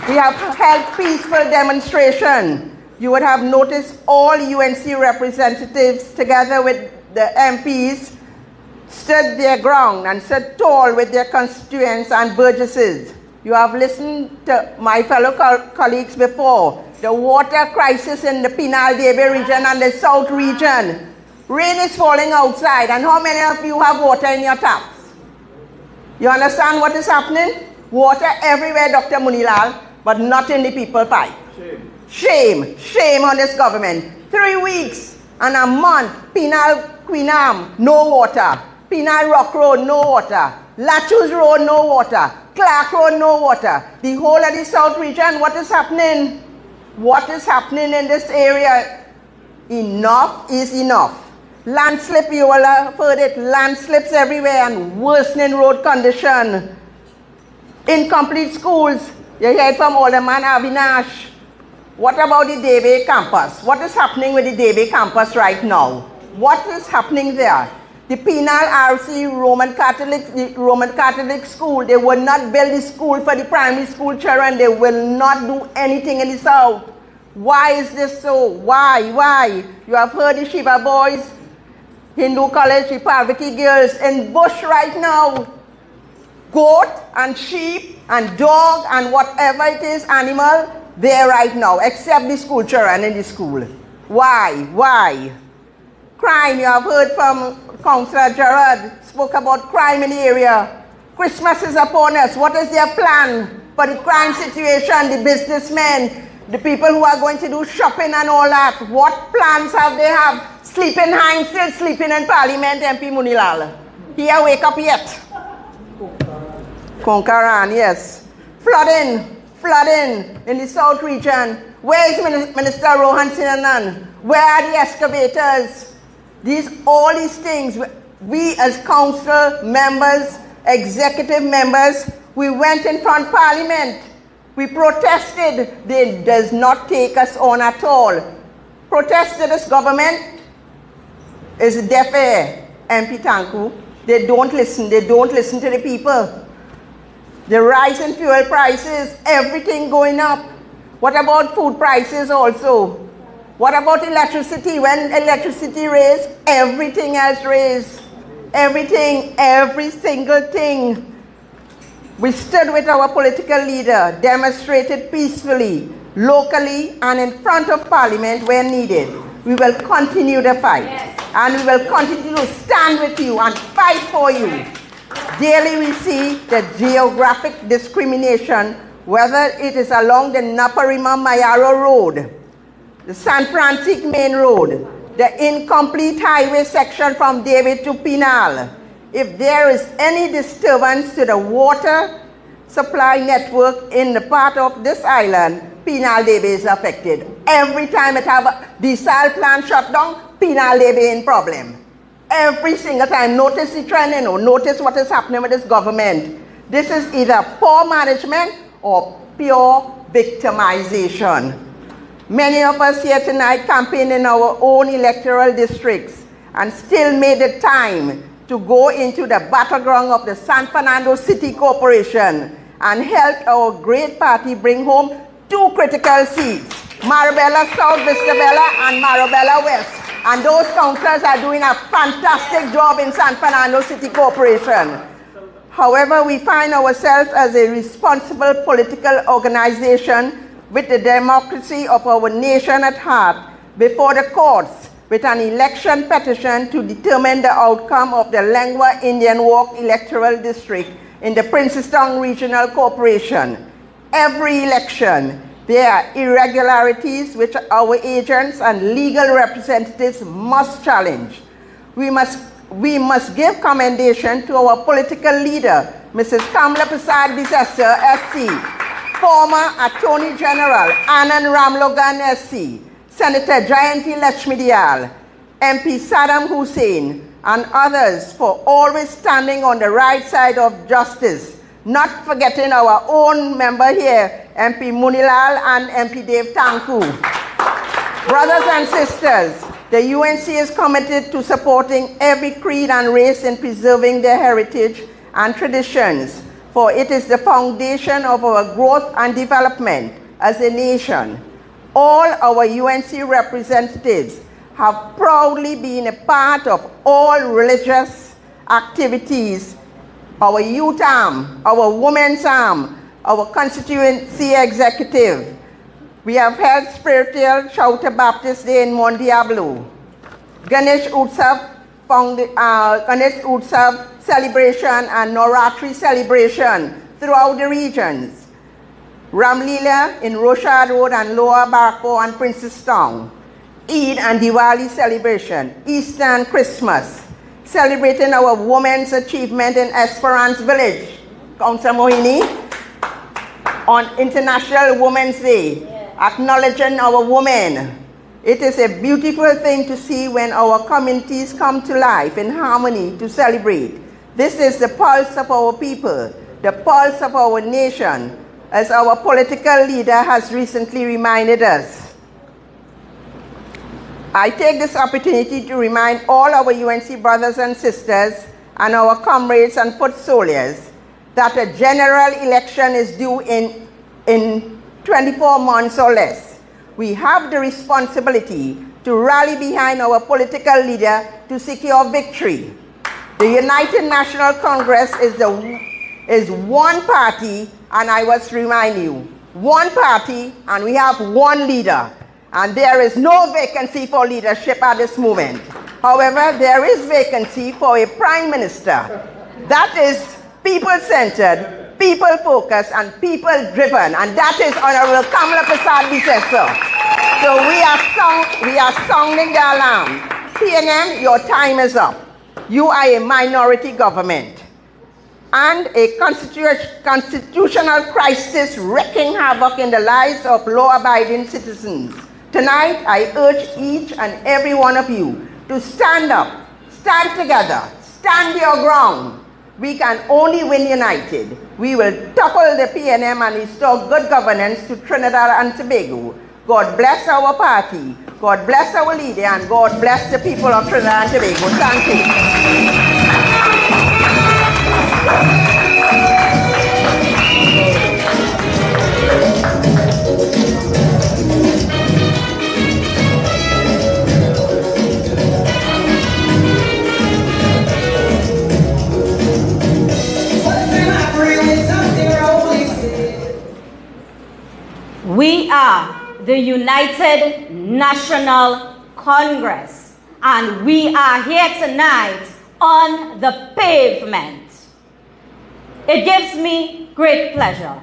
We have held peaceful demonstration. You would have noticed all UNC representatives together with the MPs stood their ground and stood tall with their constituents and burgesses. You have listened to my fellow colleagues before. The water crisis in the Penal Debe region and the South region. Rain is falling outside, and how many of you have water in your taps? You understand what is happening? Water everywhere, Dr. Munilal, but not in the people pipe. Shame. Shame on this government. 3 weeks and a month, Penal Queenam, no water. Penal Rock Road, no water. Lachus Road, no water. Clark Road, no water. The whole of the South region, what is happening? What is happening in this area? enough is enough. Landslip, you will have heard it, landslips everywhere and worsening road condition. Incomplete schools, you hear it from Alderman Avinash. What about the Debe campus? What is happening with the Debe campus right now? What is happening there? The penal RC Roman Catholic school, they will not build the school for the primary school children. They will not do anything in the south. Why is this so? Why? You have heard the Shiva boys, Hindu college, the Parvati girls in bush right now. Goat and sheep and dog and whatever it is, animal, there right now, except the school children in the school. Why? Crime, you have heard from Councillor Gerard, spoke about crime in the area. Christmas is upon us. What is their plan for the crime situation, the businessmen, the people who are going to do shopping and all that? What plans have they have? Sleeping Hines still sleeping in Parliament, MP Munilal. He ain't wake up yet. Konkaran, yes. Flooding in the south region. Where is Minister Rohan Sinanan? Where are the excavators? All these things, we as council members, executive members, we went in front of Parliament. We protested. They does not take us on at all. Protested this government is deaf ear, MP Tanku. They don't listen to the people. The rise in fuel prices, everything going up. What about food prices also? What about electricity? When electricity raised, everything else raised. Everything, every single thing. We stood with our political leader, demonstrated peacefully, locally, and in front of Parliament where needed. We will continue the fight. Yes. And we will continue to stand with you and fight for you. Daily we see the geographic discrimination, whether it is along the Naparima Mayaro Road, the San Francisco Main Road, the incomplete highway section from David to Pinal. If there is any disturbance to the water supply network in the part of this island, Pinal Debe is affected. Every time it have a desal plant shut down, Pinal Debe in problem. Every single time. Notice the trend, notice what is happening with this government. This is either poor management or pure victimization. Many of us here tonight campaign in our own electoral districts and still made the time to go into the battleground of the San Fernando City Corporation and help our great party bring home 2 critical seats, Marabella South, Vistabella, and Marabella West. And those councillors are doing a fantastic job in San Fernando City Corporation. However, we find ourselves as a responsible political organization with the democracy of our nation at heart before the courts with an election petition to determine the outcome of the Lengua Indian Walk electoral district in the Princestown Regional Corporation. Every election, there are irregularities which our agents and legal representatives must challenge. We must give commendation to our political leader, Mrs. Kamala Prasad Bisester, SC, former Attorney General Anand Ramlogan, SC, Senator Jayanti Lachmidial, MP Saddam Hussein, and others for always standing on the right side of justice, not forgetting our own member here, MP Munilal and MP Dave Tanku. Brothers and sisters, the UNC is committed to supporting every creed and race in preserving their heritage and traditions, for it is the foundation of our growth and development as a nation. All our UNC representatives have proudly been a part of all religious activities, our youth arm, our women's arm, our constituency executive. We have held spiritual Shouter Baptist Day in Mont Diablo, Ganesh Utsav celebration and Navratri celebration throughout the regions, Ramlila in Roshad Road and Lower Barco and Princestown, Eid and Diwali celebration, Easter and Christmas, celebrating our women's achievement in Esperance Village, Councillor Mohini, on International Women's Day, acknowledging our women, It is a beautiful thing to see when our communities come to life in harmony to celebrate. This is the pulse of our people, the pulse of our nation, as our political leader has recently reminded us. I take this opportunity to remind all our UNC brothers and sisters and our comrades and foot soldiers that a general election is due in 24 months or less. We have the responsibility to rally behind our political leader to secure victory. The United National Congress is one party, and I must remind you, one party, and we have one leader. And there is no vacancy for leadership at this moment. However, there is vacancy for a prime minister. That is people-centered, people-focused, and people-driven. And that is Honorable Kamala Prasad-Bisesa. So we are sounding the alarm. PNM, your time is up. You are a minority government. And a constitutional crisis wreaking havoc in the lives of law-abiding citizens. Tonight, I urge each and every one of you to stand up, stand together, stand your ground. We can only win united. We will topple the PNM and restore good governance to Trinidad and Tobago. God bless our party, God bless our leader, and God bless the people of Trinidad and Tobago. Thank you. We are the United National Congress, and we are here tonight on the pavement. It gives me great pleasure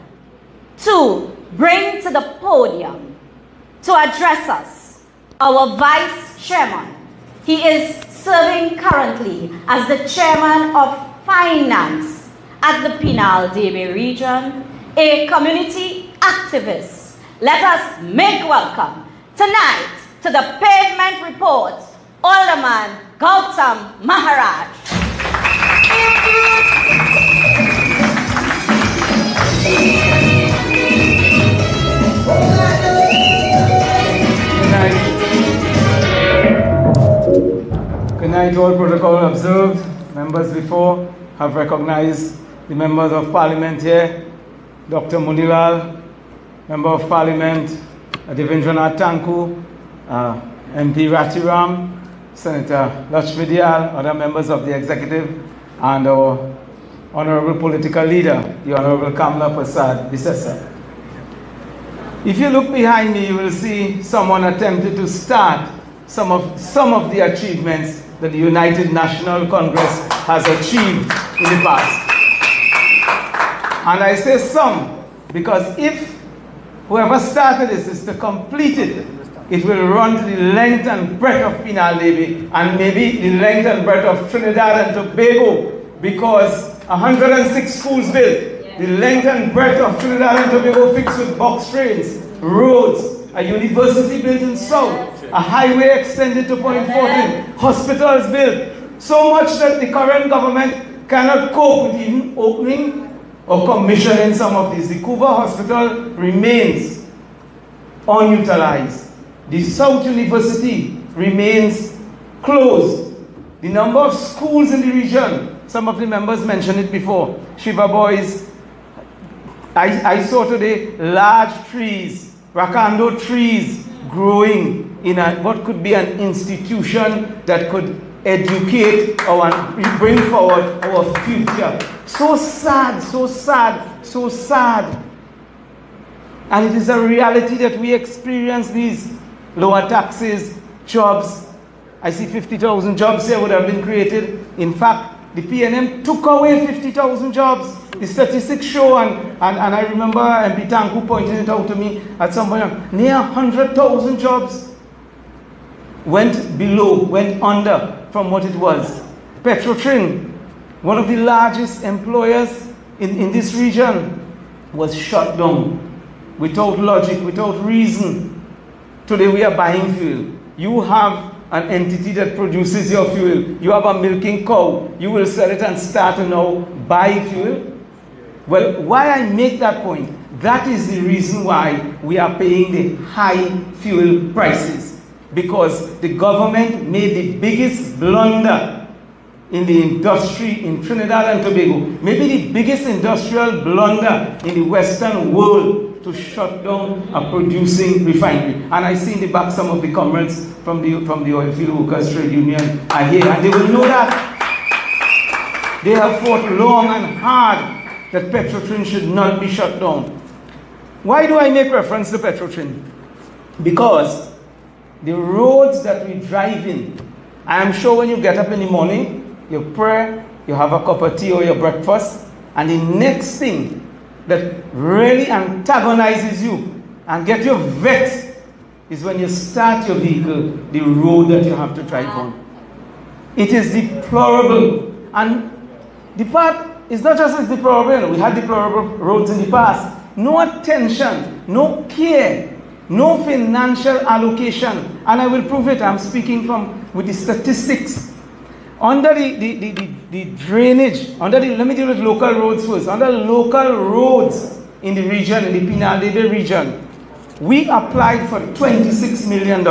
to bring to the podium to address us our Vice Chairman. He is serving currently as the Chairman of Finance at the Pinal Debe region, a community activist. Let us make welcome tonight to the Pavement Report, Alderman Gautam Maharaj. Good night, all protocol observed. Members before have recognized the members of parliament here, Dr. Munilal, Member of Parliament Devendranath Tanku, MP Ratiram, Senator Lakshmi Dayal, other members of the executive, and our honorable political leader, the Honorable Kamala Prasad-Bisesa. If you look behind me, you will see someone attempted to start some of the achievements that the United National Congress has achieved in the past. And I say some, because if whoever started this is to complete it, it will run to the length and breadth of Pinal Debe and maybe the length and breadth of Trinidad and Tobago, because 106 schools built, the length and breadth of Trinidad and Tobago fixed with box trains, roads, a university built in South, a highway extended to Point 14, hospitals built, so much that the current government cannot cope with even opening or commissioning some of these. The Cuba Hospital remains unutilized. The South University remains closed. The number of schools in the region, some of the members mentioned it before. Shiva Boys, I saw today large trees, Rakando trees growing in what could be an institution that could educate and bring forward our future. So sad, so sad, so sad. And it is a reality that we experience these lower taxes, jobs. I see 50,000 jobs here would have been created. In fact, the PNM took away 50,000 jobs. The statistics show, and I remember MP Tanku pointing it out to me at some point, near 100,000 jobs went below, went under from what it was. Petrotrin, one of the largest employers in this region, was shut down without logic, without reason. Today we are buying fuel. You have an entity that produces your fuel. You have a milking cow. You will sell it and start to now buy fuel. Well, why I make that point, that is the reason why we are paying the high fuel prices. Because the government made the biggest blunder in the industry in Trinidad and Tobago, maybe the biggest industrial blunder in the Western world, to shut down a producing refinery. And I see in the back some of the comrades from the Oilfield Workers Trade Union are here, and they will know that. They have fought long and hard that Petrotrin should not be shut down. Why do I make reference to Petrotrin? Because the roads that we drive in, I am sure when you get up in the morning, you pray, you have a cup of tea or your breakfast, and the next thing that really antagonizes you and gets you vexed is when you start your vehicle, the road that you have to drive on. It is deplorable. And the part is not just as deplorable. We had deplorable roads in the past. No attention, no care, no financial allocation. And I will prove it. I'm speaking with the statistics. Under the drainage, let me deal with local roads first. Under local roads in the region, in the Pinal-Debe region, we applied for $26 million.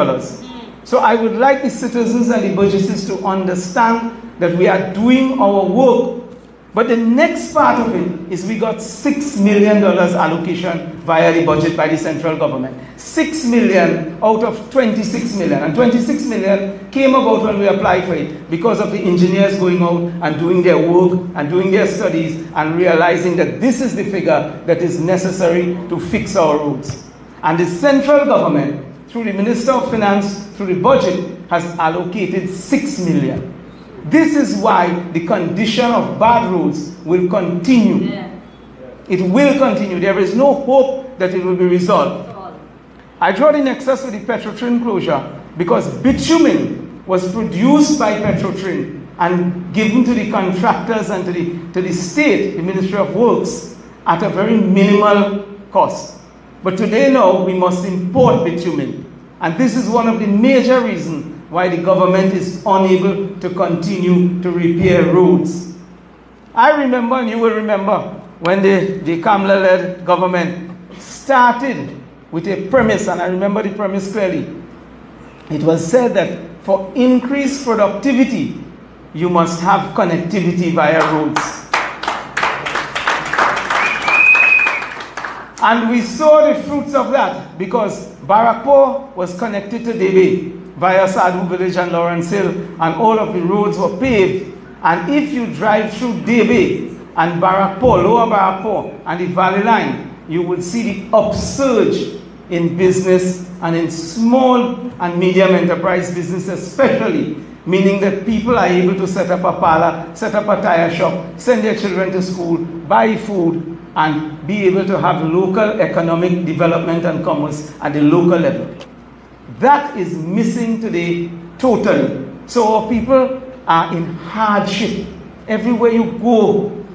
So I would like the citizens and the Burgesses to understand that we are doing our work. But the next part of it is we got $6 million allocation via the budget by the central government. 6 million out of 26 million. And 26 million came about when we applied for it because of the engineers going out and doing their work and doing their studies and realizing that this is the figure that is necessary to fix our roads. And the central government, through the Minister of Finance, through the budget, has allocated 6 million. This is why the condition of bad roads will continue. Yeah. It will continue. There is no hope that it will be resolved. I draw the nexus with the Petrotrin closure because bitumen was produced by Petrotrin and given to the contractors and to the state, the Ministry of Works, at a very minimal cost. But today now we must import bitumen. And this is one of the major reasons why the government is unable to continue to repair roads. I remember, and you will remember, when the Kamla-led government started with a premise, and I remember the premise clearly. It was said that for increased productivity, you must have connectivity via roads. And we saw the fruits of that because Barakpur was connected to Debe via Sadhu Village and Lawrence Hill, and all of the roads were paved. And if you drive through Debe and Barakpur, Lower Barakpur, and the Valley Line, you will see the upsurge in business and in small and medium enterprise business especially, meaning that people are able to set up a parlor, set up a tire shop, send their children to school, buy food, and be able to have local economic development and commerce at the local level. That is missing today totally. So our people are in hardship. Everywhere you go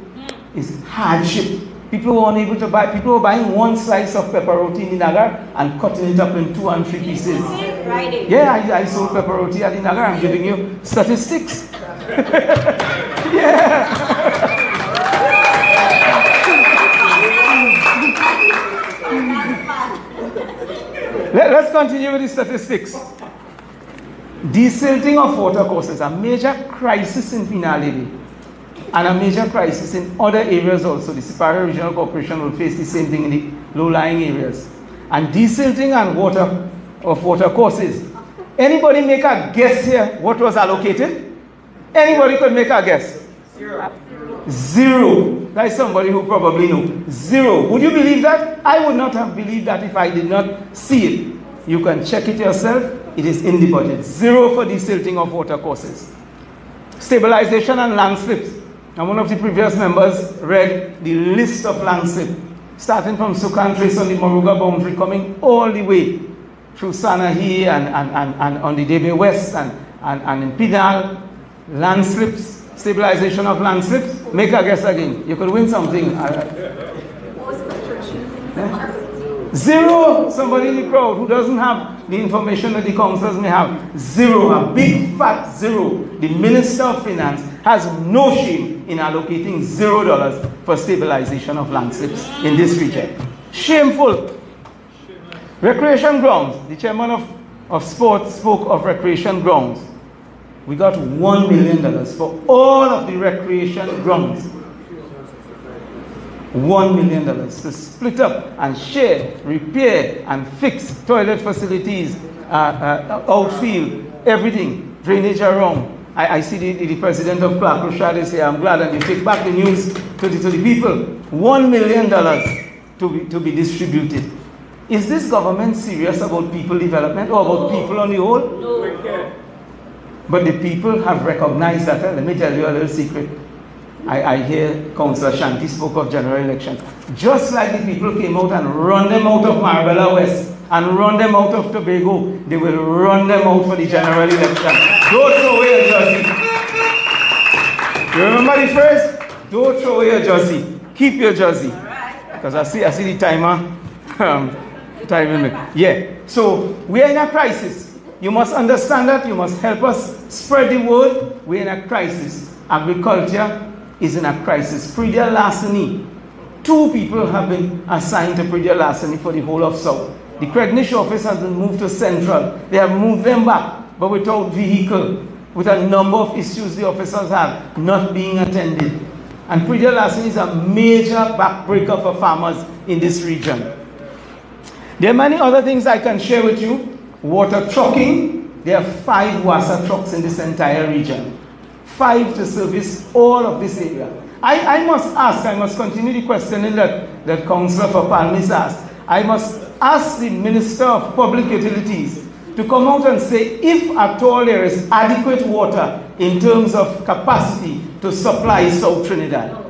is hardship. People were unable to buy, people were buying one slice of pepper roti in the Nagar and cutting it up in 2 and 3 pieces. Yeah, I sold pepper roti at the Nagar. I'm giving you statistics. Yeah. Let's continue with the statistics. Desilting of watercourses, a major crisis in Pinal-Debe and a major crisis in other areas also. The Siparia Regional Corporation will face the same thing in the low-lying areas. And desilting and watercourses. Anybody make a guess here what was allocated? Anybody could make a guess? Zero. That is somebody who probably knows. Zero. Would you believe that? I would not have believed that if I did not see it. You can check it yourself. It is in the budget. Zero for desilting of watercourses. Stabilization and landslips. And one of the previous members read the list of landslip, starting from Sukan Trace on the Moruga boundary, coming all the way through Sanahi and on the Debe West and in Pinal. Landslips. Stabilization of landslips. Make a guess again. You could win something. Zero. Somebody in the crowd who doesn't have the information that the councillors may have. Zero, a big fat zero. The Minister of Finance has no shame in allocating $0 for stabilization of landscapes in this region. Shameful. Recreation grounds. The chairman of sports spoke of recreation grounds. We got $1 million for all of the recreation grounds. $1 million to split up and share, repair and fix toilet facilities, outfield, everything, drainage around. I see the president of Clark Rochard is here. I'm glad that you take back the news to the people. $1 million to be distributed. Is this government serious about people development or about people on the whole? No. But the people have recognized that. Let me tell you a little secret. I hear Councillor Shanti spoke of general election. Just like the people came out and run them out of Marabella West and run them out of Tobago, they will run them out for the general election. Don't throw away your jersey. You remember the phrase? Don't throw away your jersey. Keep your jersey. Because I see the timer. Timing me. Yeah. So we are in a crisis. You must understand that. You must help us spread the word. We're in a crisis. Agriculture is in a crisis. Prudya Larceny. 2 people have been assigned to Prudya Larceny for the whole of South. The Cregnish office has been moved to Central. They have moved them back, but without vehicle, with a number of issues the officers have not being attended. And Prudya Larceny is a major backbreaker for farmers in this region. There are many other things I can share with you. Water trucking. There are 5 WASA trucks in this entire region. 5 to service all of this area. I must continue the questioning that Councillor for Palmis asked. I must ask the Minister of Public Utilities to come out and say if at all there is adequate water in terms of capacity to supply South Trinidad.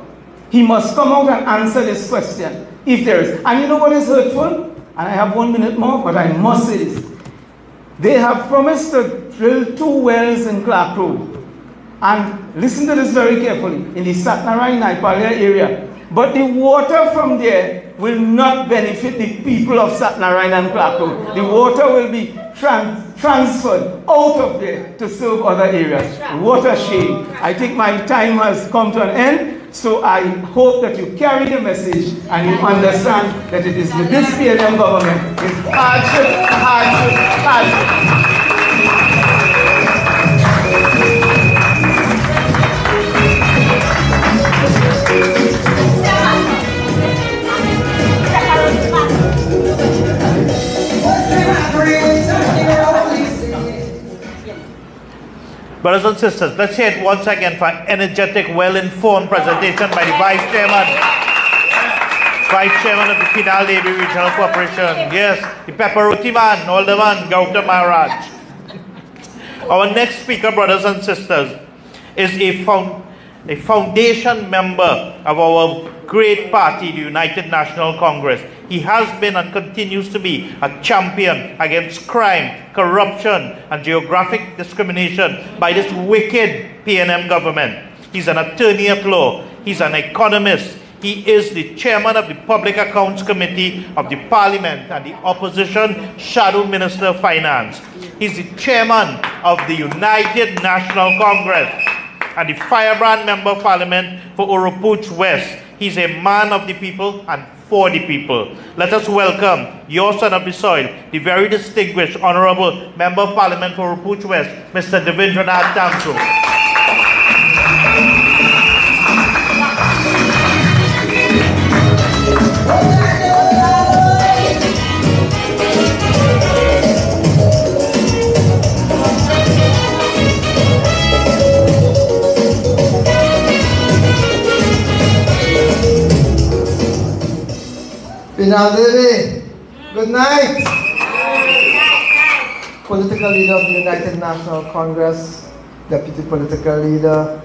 He must come out and answer this question if there is. And you know what is hurtful? And I have 1 minute more, but I must say this. They have promised to drill 2 wells in Clark Road. And listen to this very carefully, in the Satnarai Naipalia area. But the water from there will not benefit the people of Satnarai and Clark Road. The water will be transferred out of there to serve other areas. What a shame. I think my time has come to an end. So I hope that you carry the message and you understand that it is with this PLM government. It's hardship, hardship, hardship. Brothers and sisters, let's hear it once again for an energetic, well-informed presentation by the Vice Chairman of the Penal Levy Regional Corporation. Yes, the Pepperoti man, Alderman Gautam Maharaj. Our next speaker, brothers and sisters, is a foundation member of our great party, the United National Congress. He has been and continues to be a champion against crime, corruption, and geographic discrimination by this wicked PNM government. He's an attorney at law. He's an economist. He is the chairman of the Public Accounts Committee of the Parliament and the Opposition Shadow Minister of Finance. He's the chairman of the United National Congress and the Firebrand Member of Parliament for Oropouche West. He's a man of the people and for the people. Let us welcome your son of the soil, the very distinguished Honorable Member of Parliament for Oropouche West, Mr. Devendranath Tamko. Pinaldiri, good night. Political leader of the United National Congress, deputy political leader,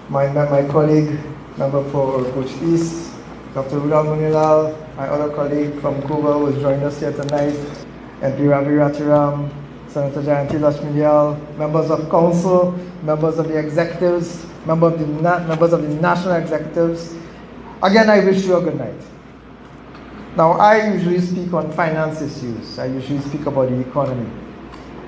my colleague, member for Oropouche East, Dr. Rudolph Munilal, my other colleague from Cuba who has joined us here tonight, MP Ravi Ratiram, Senator Jayanti Lashmilial, members of council, members of the executives, members of the national executives. Again, I wish you a good night. Now, I usually speak on finance issues. I usually speak about the economy.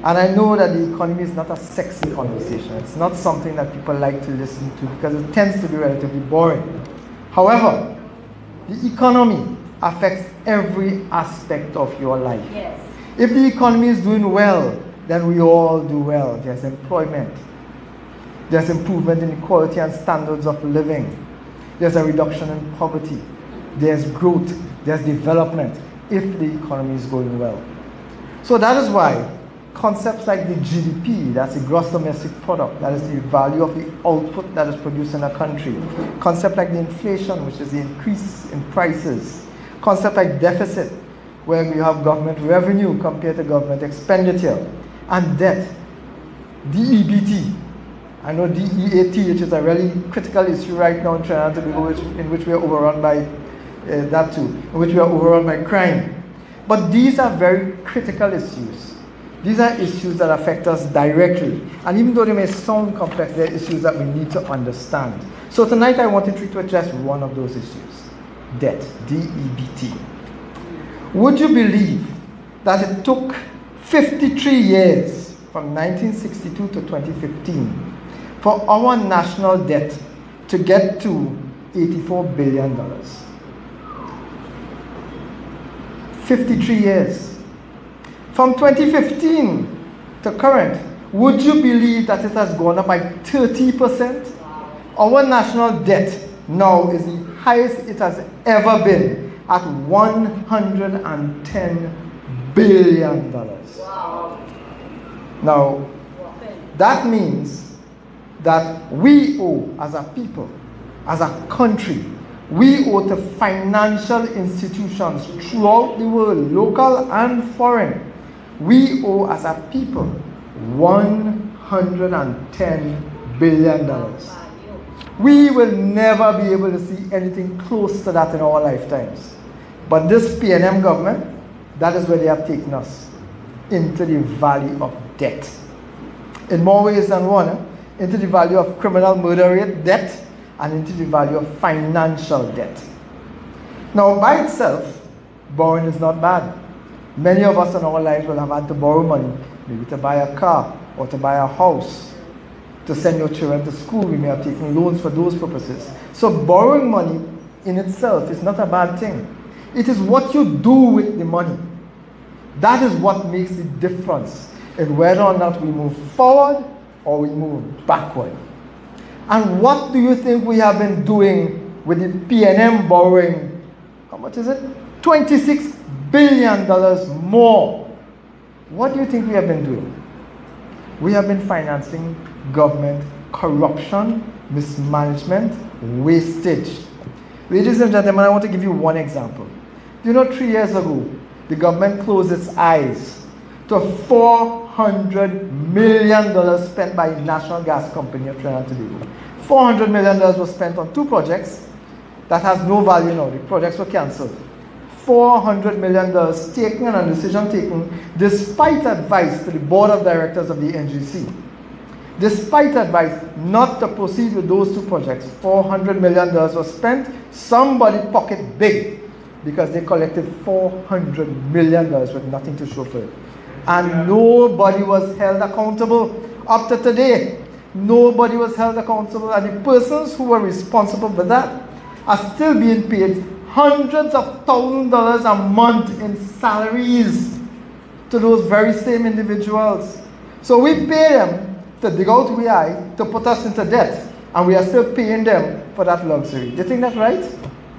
And I know that the economy is not a sexy conversation. It's not something that people like to listen to because it tends to be relatively boring. However, the economy affects every aspect of your life. Yes. If the economy is doing well, then we all do well. There's employment. There's improvement in the quality and standards of living. There's a reduction in poverty. There's growth. There's development if the economy is going well. So that is why concepts like the GDP, that's the gross domestic product, that is the value of the output that is produced in a country. Concept like the inflation, which is the increase in prices. Concept like deficit, where we have government revenue compared to government expenditure. And debt, DEBT. I know DEAT, which is a really critical issue right now in Trinidad and Tobago, in which we are overrun by that too, in which we are overrun by crime. But these are very critical issues. These are issues that affect us directly. And even though they may sound complex, they're issues that we need to understand. So tonight I wanted to address one of those issues, debt, DEBT. Would you believe that it took 53 years from 1962 to 2015 for our national debt to get to $84 billion? 53 years. From 2015 to current, would you believe that it has gone up by 30%? Our national debt now is the highest it has ever been at $110 billion. Wow. Now, that means that we owe as a people, as a country, we owe to financial institutions throughout the world, local and foreign, we owe as a people $110 billion. We will never be able to see anything close to that in our lifetimes. But this PNM government, that is where they have taken us, into the valley of debt. In more ways than one, into the value of criminal murder rate debt and into the value of financial debt. Now, by itself, borrowing is not bad. Many of us in our lives will have had to borrow money, maybe to buy a car or to buy a house, to send your children to school. We may have taken loans for those purposes. So borrowing money in itself is not a bad thing. It is what you do with the money. That is what makes the difference in whether or not we move forward or we move backward. And what do you think we have been doing with the PNM borrowing? How much is it? $26 billion more. What do you think we have been doing? We have been financing government corruption, mismanagement, wastage. Ladies and gentlemen, I want to give you one example. You know, 3 years ago, the government closed its eyes to $400 million spent by the National Gas Company of Trinidad and Tobago. $400 million was spent on 2 projects that has no value now. The projects were cancelled. $400 million taken and a decision taken despite advice to the board of directors of the NGC. Despite advice not to proceed with those 2 projects, $400 million was spent. Somebody pocket big because they collected $400 million with nothing to show for it. And nobody was held accountable up to today. Nobody was held accountable, and the persons who were responsible for that are still being paid hundreds of thousands of dollars a month in salaries to those very same individuals. So we pay them to dig out we eye, to put us into debt, and we are still paying them for that luxury. Do you think that's right?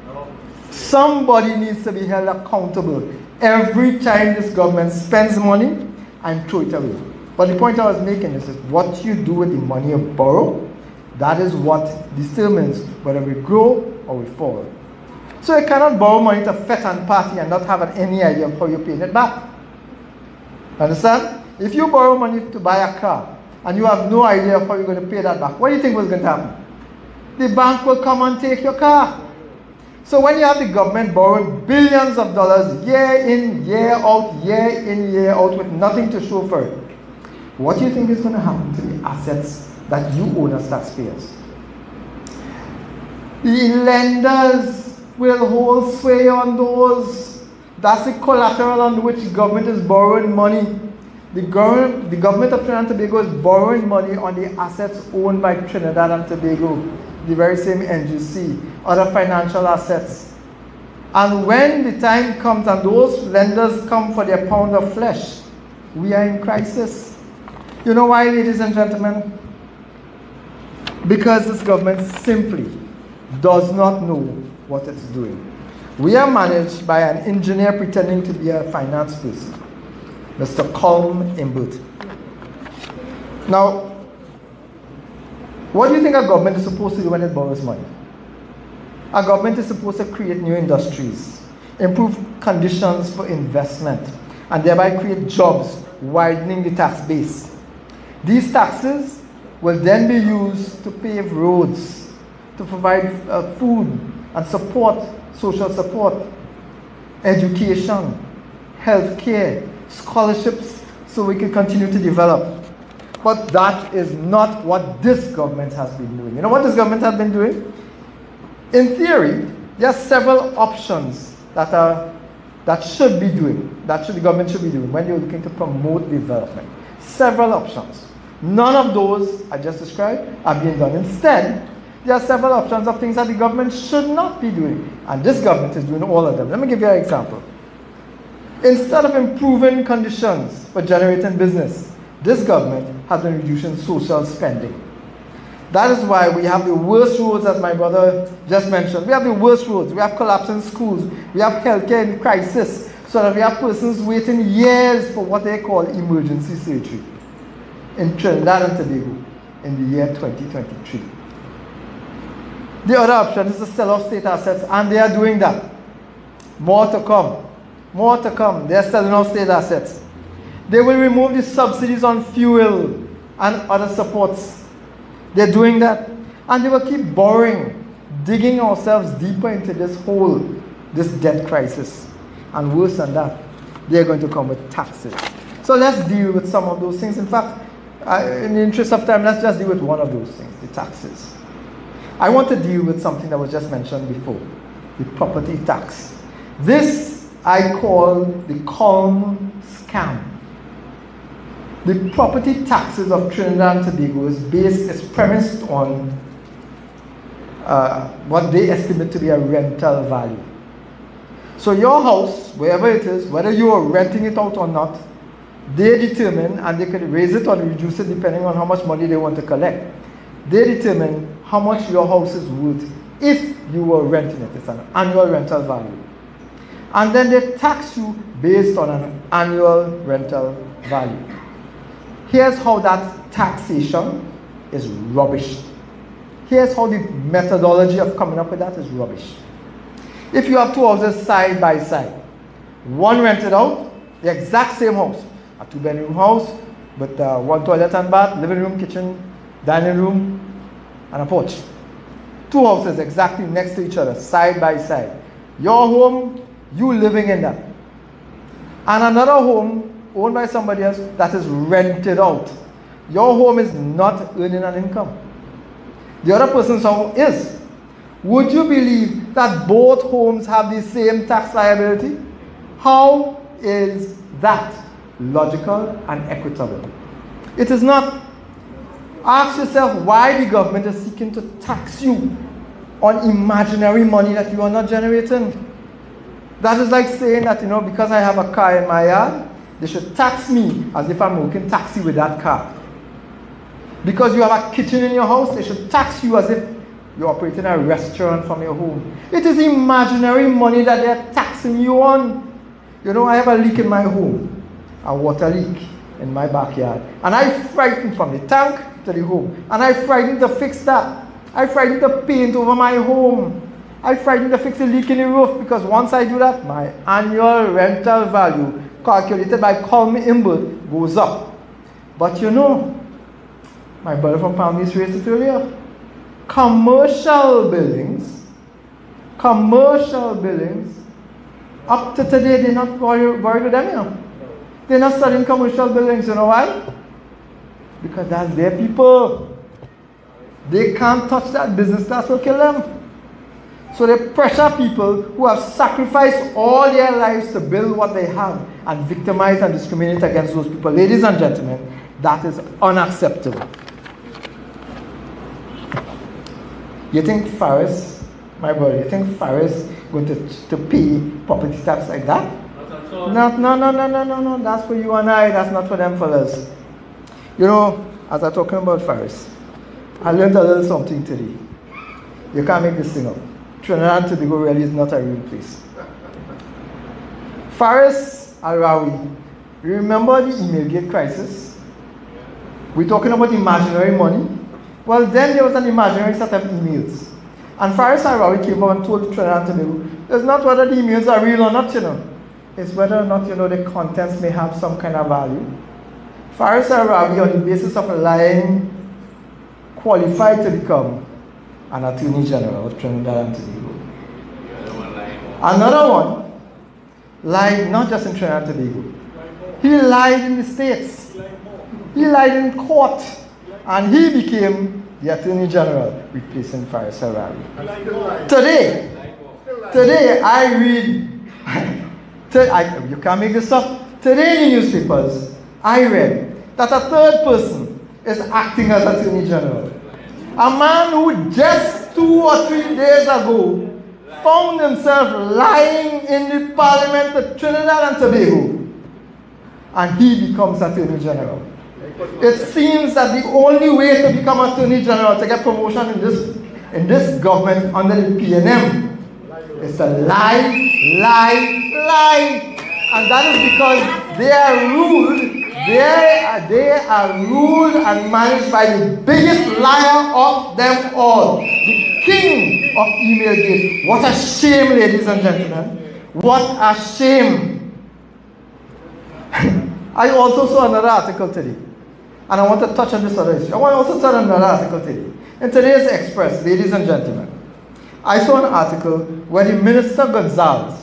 No. Somebody needs to be held accountable every time this government spends money and throw it away. But the point I was making is that what you do with the money you borrow, that is what determines whether we grow or we fall. So you cannot borrow money to fet and party and not have any idea of how you're paying it back. Understand? If you borrow money to buy a car and you have no idea of how you're going to pay that back, what do you think was going to happen? The bank will come and take your car. So when you have the government borrowing billions of dollars year in, year out, year in, year out with nothing to show for it, what do you think is going to happen to the assets that you own as taxpayers? The lenders will hold sway on those That's the collateral on which the government is borrowing money. The government of Trinidad and Tobago is borrowing money on the assets owned by Trinidad and Tobago, the very same NGC, other financial assets. And when the time comes and those lenders come for their pound of flesh, we are in crisis. You know why, ladies and gentlemen? Because this government simply does not know what it's doing. We are managed by an engineer pretending to be a finance person, Mr. Colm Imbert. Now, what do you think a government is supposed to do when it borrows money? A government is supposed to create new industries, improve conditions for investment, and thereby create jobs, widening the tax base. These taxes will then be used to pave roads, to provide food and support, social support, education, healthcare, scholarships, so we can continue to develop. But that is not what this government has been doing. You know what this government has been doing? In theory, there are several options that the government should be doing when you're looking to promote development. Several options. None of those I just described are being done. Instead, there are several options of things that the government should not be doing. And this government is doing all of them. Let me give you an example. Instead of improving conditions for generating business, this government has been reducing social spending. That is why we have the worst roads, as my brother just mentioned. We have the worst roads. We have collapsing schools. We have healthcare in crisis, so that we have persons waiting years for what they call emergency surgery in Trinidad and Tobago in the year 2023. The other option is to sell off state assets, and they are doing that. More to come. More to come. They are selling off state assets. They will remove the subsidies on fuel and other supports. They're doing that. And they will keep borrowing, digging ourselves deeper into this hole, this debt crisis. And worse than that, they're going to come with taxes. So let's deal with some of those things. In fact, in the interest of time, let's just deal with one of those things, the taxes. I want to deal with something that was just mentioned before, the property tax. This I call the Colm scam. The property taxes of Trinidad and Tobago is premised on what they estimate to be a rental value. So your house, wherever it is, whether you are renting it out or not, they determine, and they can raise it or reduce it depending on how much money they want to collect. They determine how much your house is worth if you were renting it. It's an annual rental value. And then they tax you based on an annual rental value. Here's how that taxation is rubbish. Here's how the methodology of coming up with that is rubbish. If you have two houses side by side, one rented out, the exact same house, a 2-bedroom house with one toilet and bath, living room, kitchen, dining room, and a porch. Two houses exactly next to each other, side by side. Your home, you living in that. And another home owned by somebody else that is rented out. Your home is not earning an income. The other person's home is. Would you believe that both homes have the same tax liability? How is that logical and equitable? It is not. Ask yourself why the government is seeking to tax you on imaginary money that you are not generating. That is like saying that, because I have a car in my yard, they should tax me as if I'm working taxi with that car. Because you have a kitchen in your house, they should tax you as if you're operating a restaurant from your home. It is imaginary money that they're taxing you on. I have a leak in my home, a water leak in my backyard. And I'm frightened from the tank to the home. And I'm frightened to fix that. I'm frightened to paint over my home. I'm frightened to fix a leak in the roof, because once I do that, my annual rental value calculated by Colm Imbert goes up. But my brother from Palm East raised it earlier. Commercial buildings, up to today, they're not worried with them, They're not studying commercial buildings, you know why? Because that's their people. They can't touch that. Business class will kill them. So they pressure people who have sacrificed all their lives to build what they have and victimize and discriminate against those people. Ladies and gentlemen, that is unacceptable. You think Faris, my brother, you think Faris going to pay property tax like that? No. That's for you and I. That's not for them fellas. You know, as I'm talking about Faris, I learned a little something today. You can't make this thing up. Trinidad and Tobago really is not a real place. Faris Al-Rawi, you remember the Emailgate crisis? We're talking about imaginary money. Well, then there was an imaginary set of emails. And Faris Al-Rawi came up and told Trinidad and Tobago, it's not whether the emails are real or not, you know. It's whether or not, you know, the contents may have some kind of value. Faris Al-Rawi, on the basis of lying, qualified to become an Attorney General of Trinidad and Tobago. Another one lied not just in Trinidad and Tobago. He lied in the States. He lied in court. And he became the Attorney General, replacing Faris Al-Rawi. Today I read, you can't make this up. Today in the newspapers, I read that a third person is acting as Attorney General. A man who just 2 or 3 days ago found himself lying in the Parliament of Trinidad and Tobago, and he becomes Attorney General. It seems that the only way to become Attorney General, to get promotion in this government under the PNM, is to lie. And that is because they are ruled and managed by the biggest liar of them all, the king of Emailgate. What a shame, ladies and gentlemen. What a shame. I also saw another article today, and I want to touch on this other issue. I want to also touch on another article today. In today's Express, ladies and gentlemen, I saw an article where the Minister Gonzalez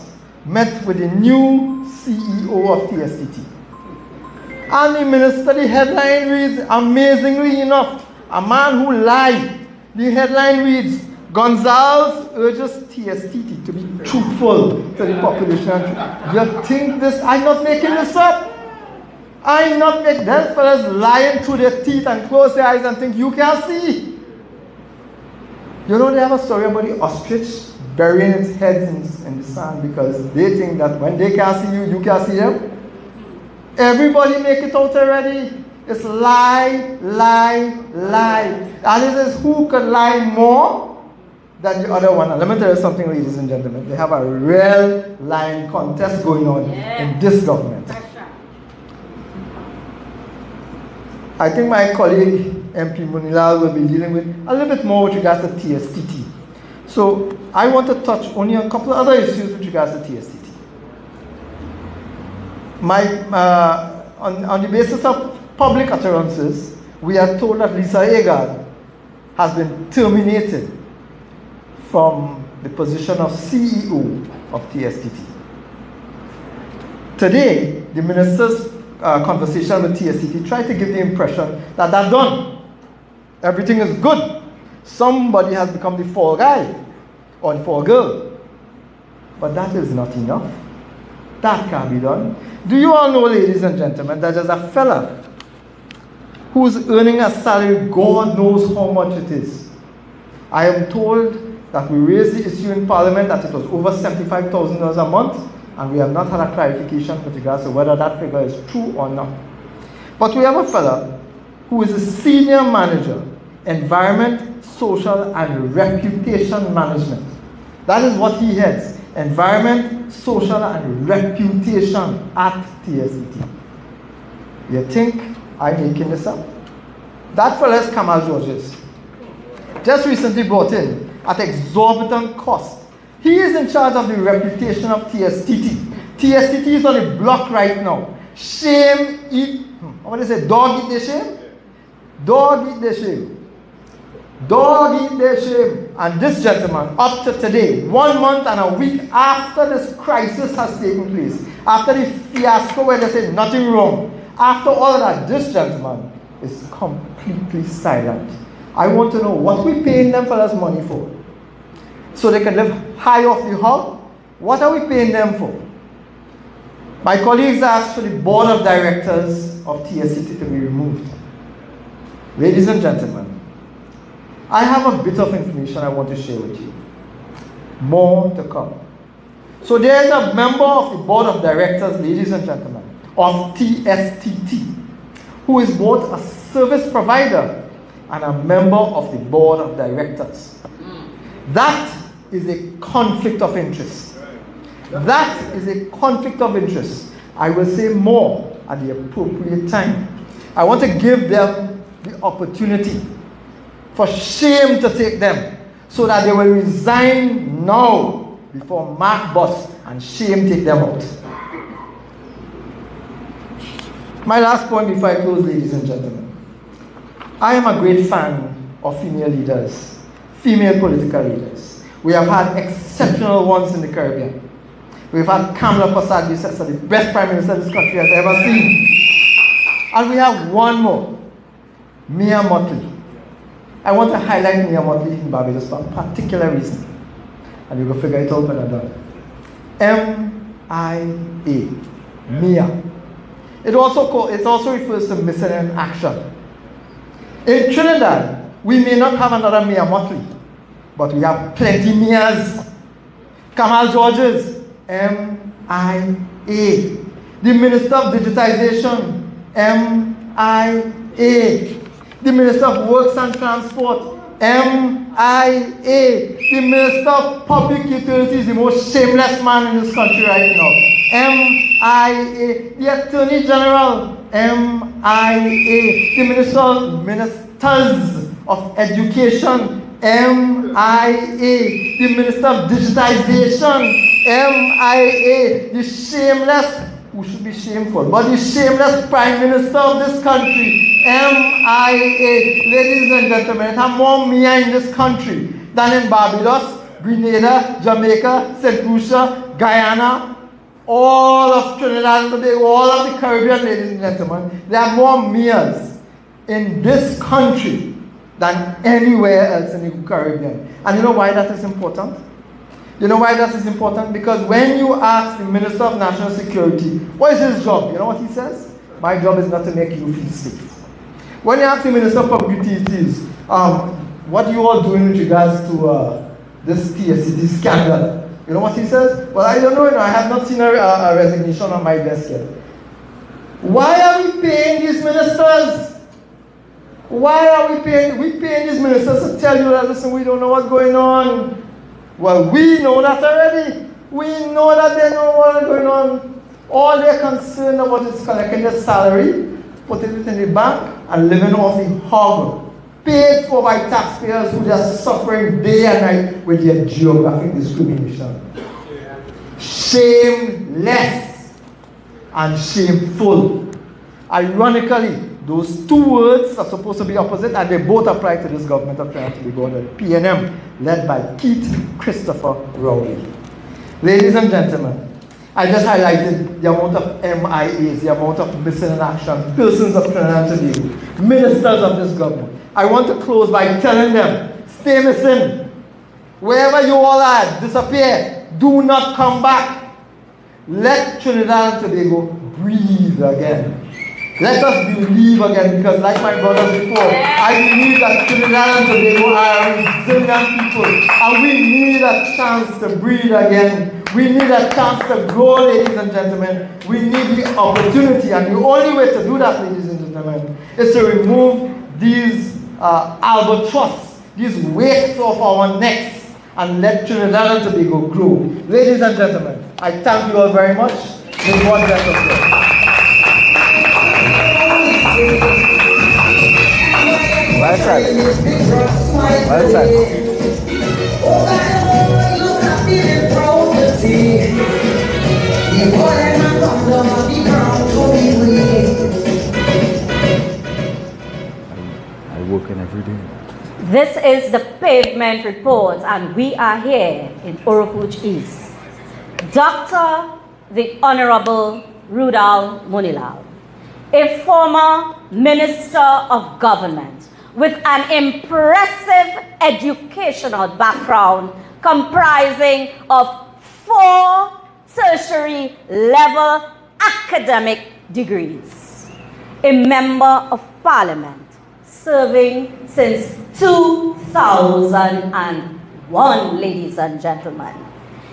met with the new CEO of TSTT. And the minister, the headline reads, amazingly enough, a man who lied. The headline reads, Gonzalez urges TSTT to be truthful to the population. You think this, I'm not making this up. I'm not making, them fellas lying through their teeth and close their eyes and think you can't see. You know, they have a story about the ostrich burying its head in the sand because they think that when they can't see you, you can't see them. Everybody make it out already. It's lie. And it is who could lie more than the other one. And let me tell you something, ladies and gentlemen. They have a real lying contest going on in this government. I think my colleague MP Munilal will be dealing with a little bit more with regards to TSTT. So I want to touch only on a couple of other issues with regards to TSTT. On the basis of public utterances, we are told that Lisa Agard has been terminated from the position of CEO of TSTT. Today, the minister's conversation with TSTT tried to give the impression that that's done. Everything is good. Somebody has become the fall guy or the fall girl. But that is not enough. That can't be done. Do you all know, ladies and gentlemen, that there's a fella who's earning a salary, God knows how much it is. I am told that we raised the issue in Parliament that it was over $75,000 a month, and we have not had a clarification with regards to whether that figure is true or not. But we have a fella who is a senior manager, environment, social, and reputation management. That is what he heads, environment, social, and reputation at TSTT. You think I'm making this up? That fella is Kamal Georges. Just recently brought in at exorbitant cost. He is in charge of the reputation of TSTT. TSTT is on the block right now. Shame eat, what is it, dog eat their shame? Dog eat their shame. Dog eat their shame. And this gentleman, up to today, 1 month and a week after this crisis has taken place, after the fiasco where they said nothing wrong, after all of that, this gentleman is completely silent. I want to know what we're paying them fellas money for. so they can live high off the hog? What are we paying them for? My colleagues asked for the board of directors of TSCT to be removed. Ladies and gentlemen, I have a bit of information I want to share with you. More to come. So there is a member of the board of directors, ladies and gentlemen, of TSTT, who is both a service provider and a member of the board of directors. That is a conflict of interest. That is a conflict of interest. I will say more at the appropriate time. I want to give them the opportunity. For shame to take them, so that they will resign now before Mark bust and shame take them out. My last point before I close, ladies and gentlemen. I am a great fan of female leaders, female political leaders. We have had exceptional ones in the Caribbean. We've had Kamala Persad-Bissessar, the best prime minister this country has ever seen. And we have one more, Mia Mottley. I want to highlight Mia Mottley in Barbados for a particular reason. And you will figure it out when I'm done. M-I-A, Mia. It also refers to missing in action. In Trinidad, we may not have another Mia Mottley, but we have plenty Mias. Kamal Georges, M-I-A. The Minister of Digitization, M-I-A. The Minister of Works and Transport, M-I-A. The Minister of Public Utilities, the most shameless man in this country right now, M-I-A. The Attorney General, M-I-A. The Ministers of Education, M-I-A. The Minister of Digitization, M-I-A. The shameless, who should be shameful, but the shameless Prime Minister of this country, M-I-A. Ladies and gentlemen, there are more Mia in this country than in Barbados, Grenada, Jamaica, St. Lucia, Guyana, all of Trinidad and Tobago, all of the Caribbean, ladies and gentlemen. There are more Mias in this country than anywhere else in the Caribbean. And you know why that is important? You know why that is important? Because when you ask the Minister of National Security, what is his job? You know what he says? My job is not to make you feel safe. When you ask the Minister of Public Utilities, what are you all doing with regards to this TSCT scandal? You know what he says? Well, I don't know, I have not seen a resignation on my desk yet. Why are we paying these ministers? Why are we paying these ministers to tell you that, listen, we don't know what's going on? Well, we know that already. We know that they know what's going on. All they're concerned about is collecting their salary, putting it in the bank, and living off the hog, paid for by taxpayers who are suffering day and night with their geographic discrimination. Shameless and shameful. Ironically, those two words are supposed to be opposite, and they both apply to this government of Trinidad and Tobago, the PNM, led by Keith Christopher Rowley. Ladies and gentlemen, I just highlighted the amount of MIAs, the amount of missing in action, persons of Trinidad and Tobago, ministers of this government. I want to close by telling them, stay missing. Wherever you all are, disappear. Do not come back. Let Trinidad and Tobago breathe again. Let us believe again, because like my brothers before, I believe that Trinidad and Tobago are resilient people, and we need a chance to breathe again. We need a chance to grow, ladies and gentlemen. We need the opportunity, and the only way to do that, ladies and gentlemen, is to remove these albatross, these weights off our necks, and let Trinidad and Tobago grow. Ladies and gentlemen, I thank you all very much. May God bless us all. Well said. Well said. I work in every day. This is the Pavement Report, and we are here in Oropouche East. Dr. the Honorable Rudal Munilal, a former Minister of Government with an impressive educational background comprising of 4 tertiary level academic degrees. A member of Parliament serving since 2001, ladies and gentlemen.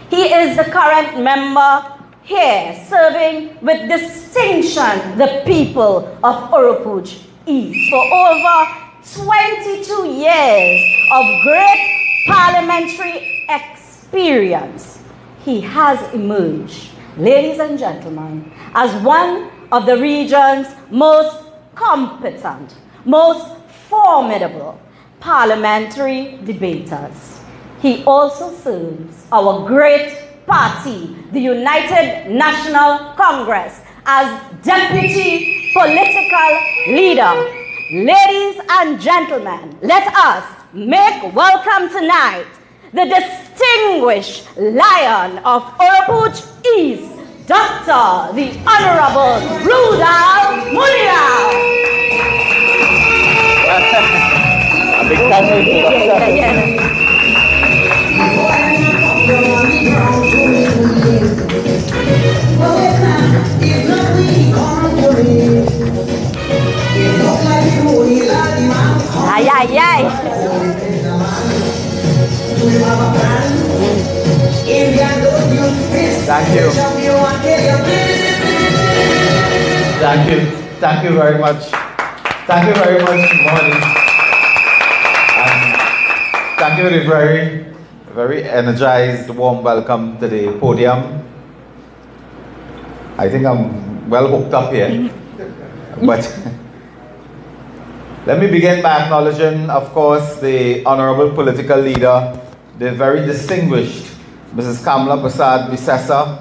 He is the current member here serving with distinction the people of Oropouche East for over 22 years of great parliamentary experience. He has emerged, ladies and gentlemen, as one of the region's most competent, most formidable parliamentary debaters. He also serves our great party, the United National Congress, as deputy political leader. Ladies and gentlemen, let us make welcome tonight the distinguished Lion of Oropouche East, Dr. the Honorable Rudolph Munial. A big thank you to Ay, ay, ay. Thank you. Thank you. Thank you very much. Thank you very much, Molly. And thank you for the very energized, warm welcome to the podium. I think I'm well hooked up here. But let me begin by acknowledging, of course, the honorable political leader, the very distinguished Mrs. Kamala Prasad Bisesa,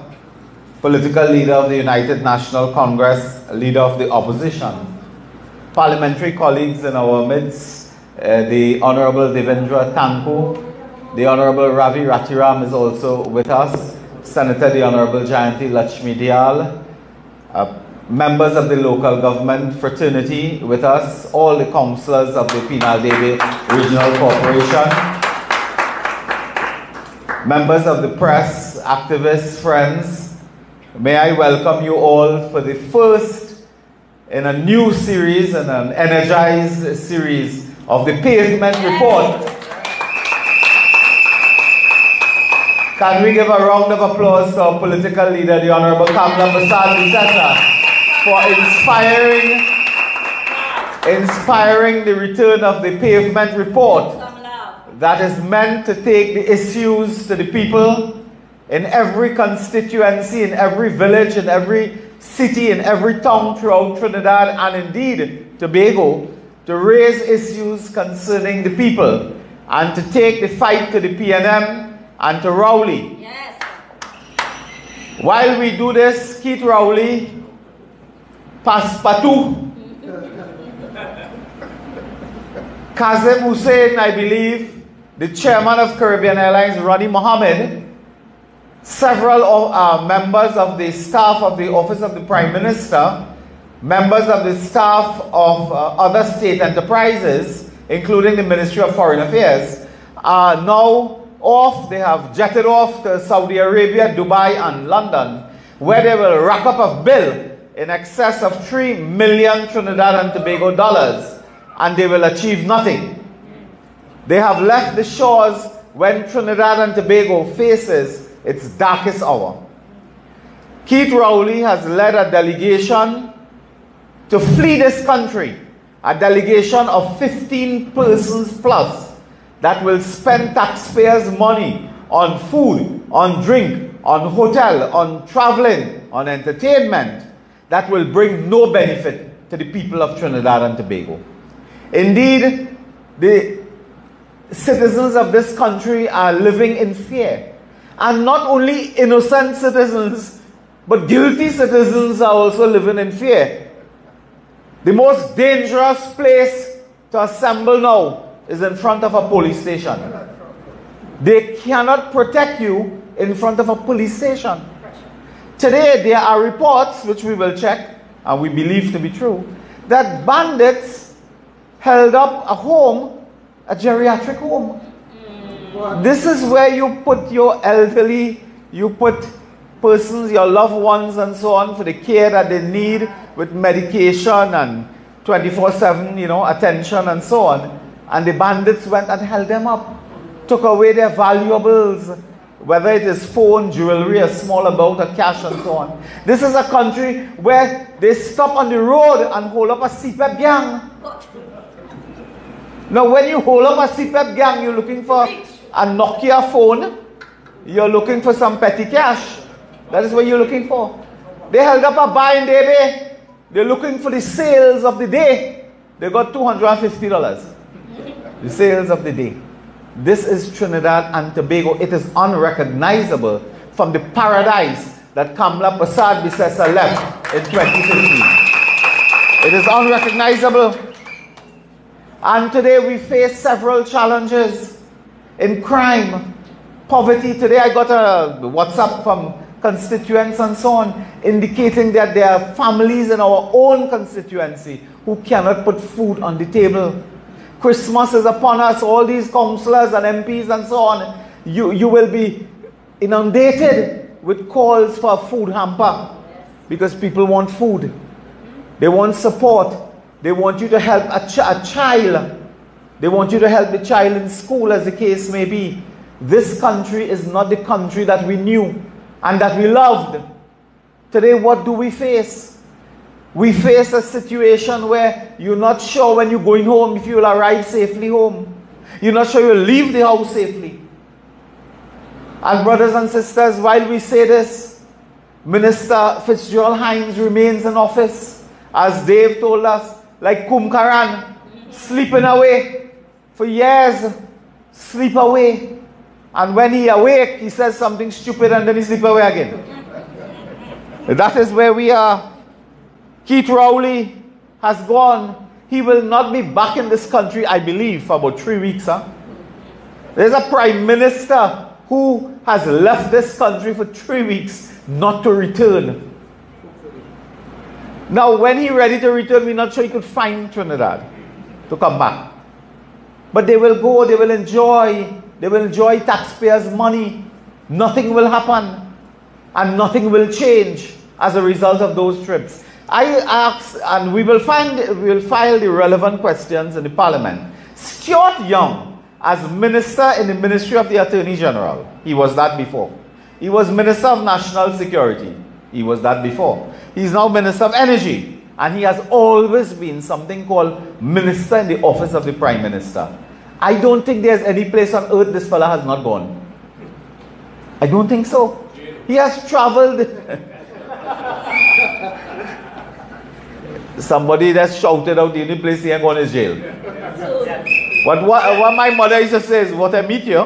political leader of the United National Congress, leader of the opposition. Parliamentary colleagues in our midst, the Honorable Devendra Tanku, the Honorable Ravi Ratiram is also with us, Senator the Honorable Jayanti Lakshmi Dayal, members of the local government fraternity with us, all the councillors of the Penal Debe Regional Corporation, members of the press, activists, friends. May I welcome you all for the first in a new series and an energized series of the Pavement Report. Can we give a round of applause to our political leader, the Honorable Kamala Prasad Bisesa, for inspiring the return of the Pavement Report that is meant to take the issues to the people in every constituency, in every village, in every city, in every town throughout Trinidad and indeed Tobago, to raise issues concerning the people and to take the fight to the PNM and to Rowley. Yes. While we do this, Keith Rowley, Paspatu, Kazem Hussein, I believe, the chairman of Caribbean Airlines, Ronnie Mohammed, several members of the staff of the Office of the Prime Minister, members of the staff of other state enterprises, including the Ministry of Foreign Affairs, are now off. They have jetted off to Saudi Arabia, Dubai, and London, where they will rack up a bill in excess of $3 million Trinidad and Tobago dollars, and they will achieve nothing. They have left the shores when Trinidad and Tobago faces its darkest hour. Keith Rowley has led a delegation to flee this country, a delegation of 15 persons plus that will spend taxpayers' money on food, on drink, on hotel, on traveling, on entertainment, that will bring no benefit to the people of Trinidad and Tobago. Indeed, the citizens of this country are living in fear. And not only innocent citizens, but guilty citizens are also living in fear. The most dangerous place to assemble now is in front of a police station. They cannot protect you in front of a police station. Today, there are reports, which we will check, and we believe to be true, that bandits held up a home, a geriatric home. This is where you put your elderly, you put persons, your loved ones and so on for the care that they need with medication and 24/7, attention and so on. And the bandits went and held them up, took away their valuables, whether it is phone, jewelry, a small amount of cash and so on. This is a country where they stop on the road and hold up a CPEP gang. Now when you hold up a CPEP gang, you're looking for a Nokia phone, you're looking for some petty cash. That is what you're looking for. They held up a buy in Debe. They're looking for the sales of the day. They got $250. The sales of the day. This is Trinidad and Tobago. It is unrecognizable from the paradise that Kamla Prasad Bisesa left in 2015. It is unrecognizable. And today we face several challenges in crime, poverty. Today I got a WhatsApp from constituents and so on, indicating that there are families in our own constituency who cannot put food on the table. Christmas is upon us, all these councillors and MPs and so on. You will be inundated with calls for a food hamper because people want food. They want support. They want you to help a child. They want you to help the child in school, as the case may be. This country is not the country that we knew and that we loved. Today, what do we face? We face a situation where you're not sure when you're going home if you'll arrive safely home. You're not sure you'll leave the house safely. And brothers and sisters, while we say this, Minister Fitzgerald Hines remains in office, as Dave told us, like Kumkaran, sleeping away for years, sleep away. And when he awake, he says something stupid and then he sleep away again. That is where we are. Keith Rowley has gone. He will not be back in this country, I believe, for about 3 weeks. There's a prime minister who has left this country for 3 weeks not to return. Now, when he's ready to return, we're not sure he could find Trinidad to come back. But they will go, they will enjoy taxpayers' money. Nothing will happen and nothing will change as a result of those trips. I asked, and we will file the relevant questions in the Parliament. Stuart Young, as Minister in the Ministry of the Attorney General, he was that before. He was Minister of National Security. He was that before. He's now Minister of Energy. And he has always been something called Minister in the Office of the Prime Minister. I don't think there's any place on earth this fella has not gone. I don't think so. He has traveled. Somebody that shouted out the only place he ain't gone is jail. What my mother used to say is, what I meet you.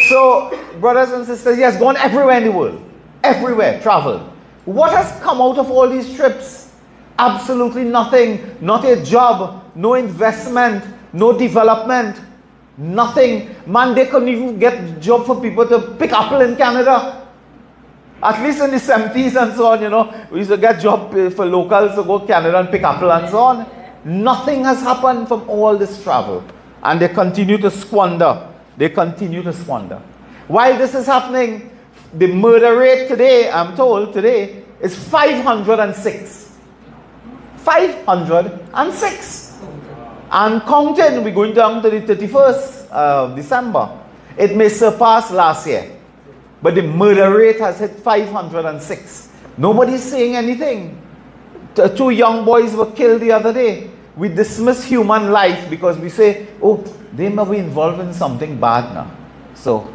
So, brothers and sisters, he has gone everywhere in the world. Everywhere, traveled. What has come out of all these trips? Absolutely nothing. Not a job, no investment, no development, nothing. Man, they couldn't even get job for people to pick apple in Canada. At least in the 70s and so on, we used to get job for locals to go to Canada and pick apple and so on. Nothing has happened from all this travel. And they continue to squander. They continue to squander. While this is happening, the murder rate today, I'm told today, is 506. 506. And counting, we're going down to the 31st of December. It may surpass last year. But the murder rate has hit 506. Nobody's saying anything. 2 young boys were killed the other day. We dismiss human life because we say, oh, they may be involved in something bad now. So,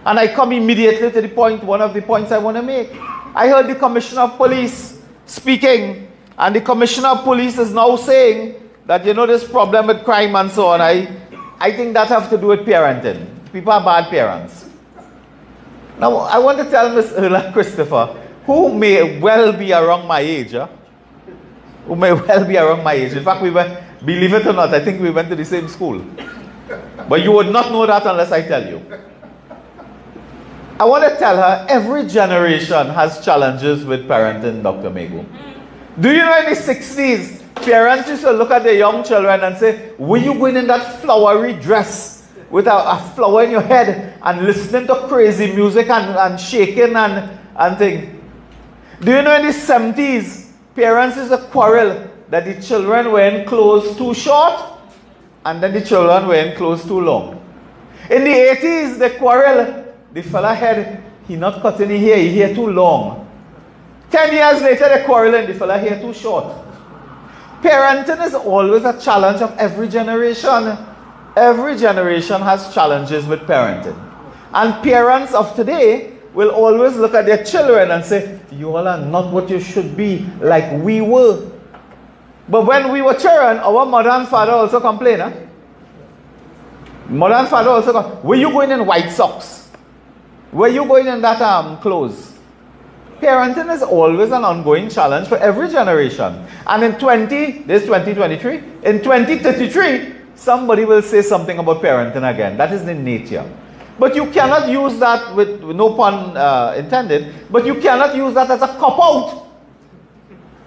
and I come immediately to the point, one of the points I want to make. I heard the Commissioner of Police speaking, and the Commissioner of Police is now saying that, this problem with crime and so on, I think that has to do with parenting. People are bad parents. Now, I want to tell Ms. Erla Christopher, who may well be around my age, who may well be around my age. In fact, believe it or not, I think we went to the same school. But you would not know that unless I tell you. I want to tell her, every generation has challenges with parenting, Dr. Mego. Do you know in the 60s, parents used to look at their young children and say, were you going in that flowery dress with a flower in your head and listening to crazy music and shaking and thing. Do you know in the 70s, parents used to quarrel that the children wearing clothes too short and then the children wearing clothes too long. In the 80s, they quarrel. The fella head, he not cutting his hair, his hair too long. 10 years later, they quarreling, the fella hair too short. Parenting is always a challenge of every generation. Every generation has challenges with parenting. And parents of today will always look at their children and say, you all are not what you should be, like we were. But when we were children, our mother and father also complained. Huh? Mother and father also complained. Were you going in white socks? Were you going in that clothes? Parenting is always an ongoing challenge for every generation. And in 2023, in 2033, somebody will say something about parenting again. That is the nature. But you cannot use that with no pun intended, but you cannot use that as a cop-out.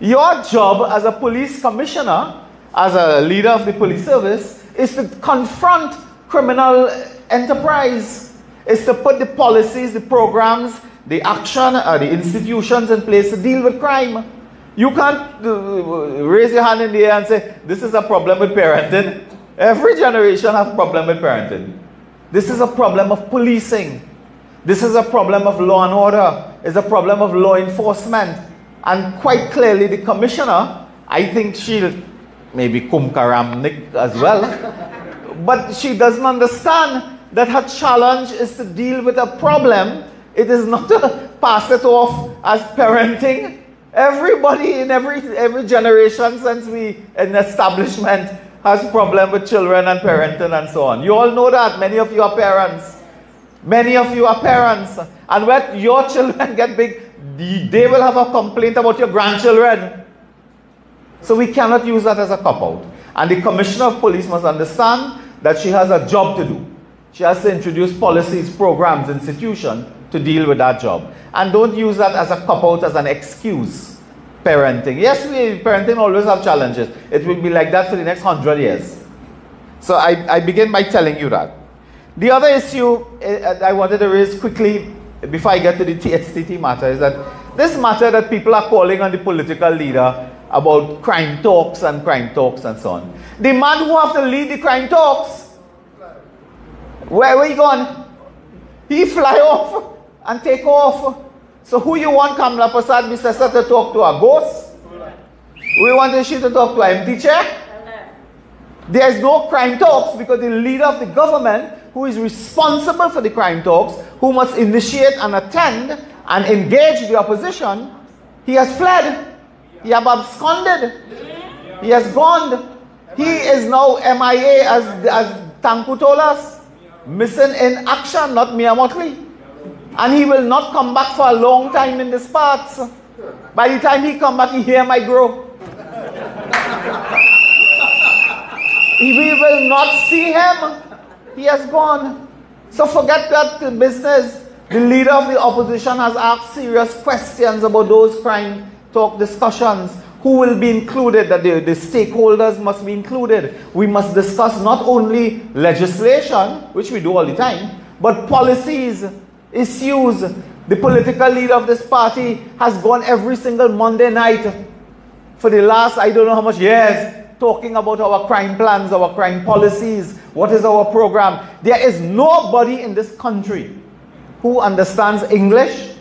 Your job as a police commissioner, as a leader of the police service, is to confront criminal enterprise, is to put the policies, the programs, the action, the institutions in place to deal with crime. You can't raise your hand in the air and say, this is a problem with parenting. Every generation has a problem with parenting. This is a problem of policing. This is a problem of law and order. It's a problem of law enforcement. And quite clearly, the commissioner, I think she'll maybe kumkaramnik as well, but she doesn't understand that her challenge is to deal with a problem. It is not to pass it off as parenting. Everybody in every generation since we in establishment has a problem with children and parenting and so on. You all know that. Many of you are parents. Many of you are parents. And when your children get big, they will have a complaint about your grandchildren. So we cannot use that as a cop-out. And the Commissioner of Police must understand that she has a job to do. She has to introduce policies, programs, institutions to deal with that job. And don't use that as a cop-out, as an excuse. Parenting. Yes, parenting always have challenges. It will be like that for the next 100 years. So I begin by telling you that. The other issue I wanted to raise quickly before I get to the TSTT matter is that this matter that people are calling on the political leader about crime talks and so on. The man who have to lead the crime talks, where he gone? He fly off and take off. So who you want Kamala Prasad Bisesa to talk to? A ghost? We want she to talk to an empty chair? There's no crime talks because the leader of the government, who is responsible for the crime talks, who must initiate and attend and engage the opposition, he has fled. He has absconded. He has gone. He is now MIA, as Tanku told us, missing in action, not mere motley. And he will not come back for a long time in these parts. By the time he come back, his hair might grow. We will not see him. He has gone. So forget that business. The leader of the opposition has asked serious questions about those crime talk discussions. Who will be included? That the stakeholders must be included. We must discuss not only legislation, which we do all the time, but policies, issues. The political leader of this party has gone every single Monday night for the last, I don't know how much years, talking about our crime plans, our crime policies, what is our program. There is nobody in this country who understands English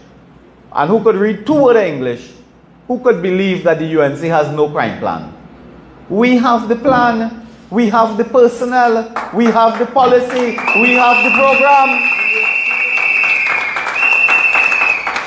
and who could read 2 words of English who could believe that the UNC has no crime plan. We have the plan, we have the personnel, we have the policy, we have the program.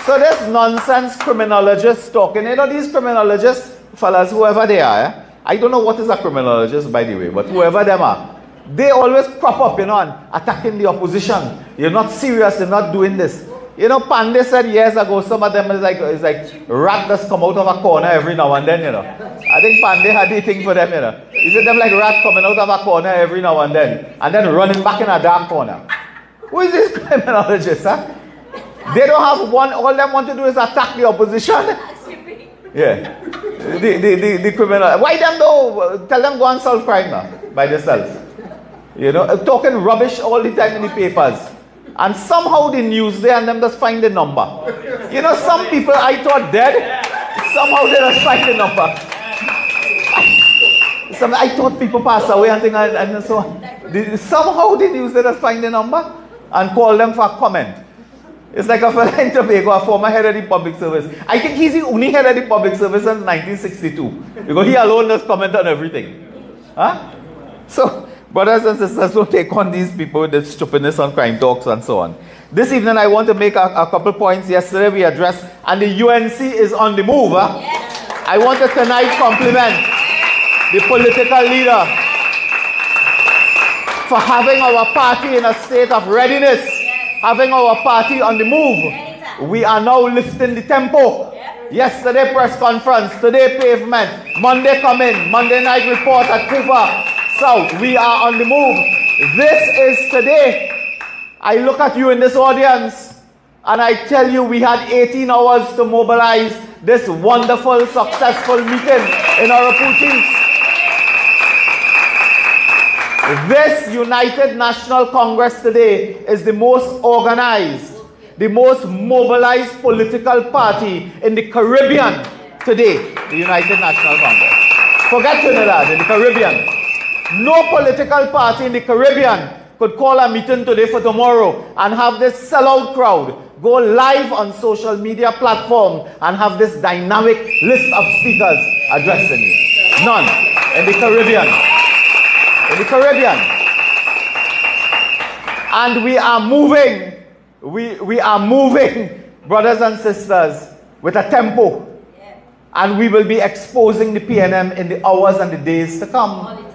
So this nonsense criminologists talking, you know, these criminologists, fellas, whoever they are, I don't know what is a criminologist, by the way, but whoever them are, they always crop up, you know, and attacking the opposition. You're not serious, you're not doing this. You know, Pandey said years ago, some of them is like rat that's come out of a corner every now and then, you know. I think Pandey had the thing for them, you know. He said them like rat coming out of a corner every now and then running back in a dark corner. Who is this criminologist, huh? They don't have one, all them want to do is attack the opposition. Yeah. The criminal. Why them though? Tell them go and solve crime now, by themselves. You know, talking rubbish all the time in the papers. And somehow the news there and them just find the number. You know, some people I thought dead, somehow they just find the number. I thought people passed away and things and so on. Somehow the news they just find the number and call them for a comment. It's like a fellow in Tobago, a former head of the public service. I think he's the only head of the public service since 1962. Because he alone does comment on everything. Huh? So, brothers and sisters, don't take on these people with the stupidness on crime talks and so on. This evening I want to make a couple points. Yesterday we addressed, and the UNC is on the move. Huh? Yes. I want to tonight compliment the political leader for having our party in a state of readiness, having our party on the move. We are now lifting the tempo. Yesterday press conference, today pavement, Monday come in, Monday night report at Cuba South. We are on the move. This is today. I look at you in this audience and I tell you we had 18 hours to mobilize this wonderful, successful meeting in Arapuchis. This United National Congress today is the most organized, the most mobilized political party in the Caribbean today, the United National Congress. Forget Trinidad, in the Caribbean. No political party in the Caribbean could call a meeting today for tomorrow and have this sellout crowd go live on social media platform and have this dynamic list of speakers addressing you. None in the Caribbean. In the Caribbean. And we are moving. We are moving, brothers and sisters, with a tempo. And we will be exposing the PNM in the hours and the days to come.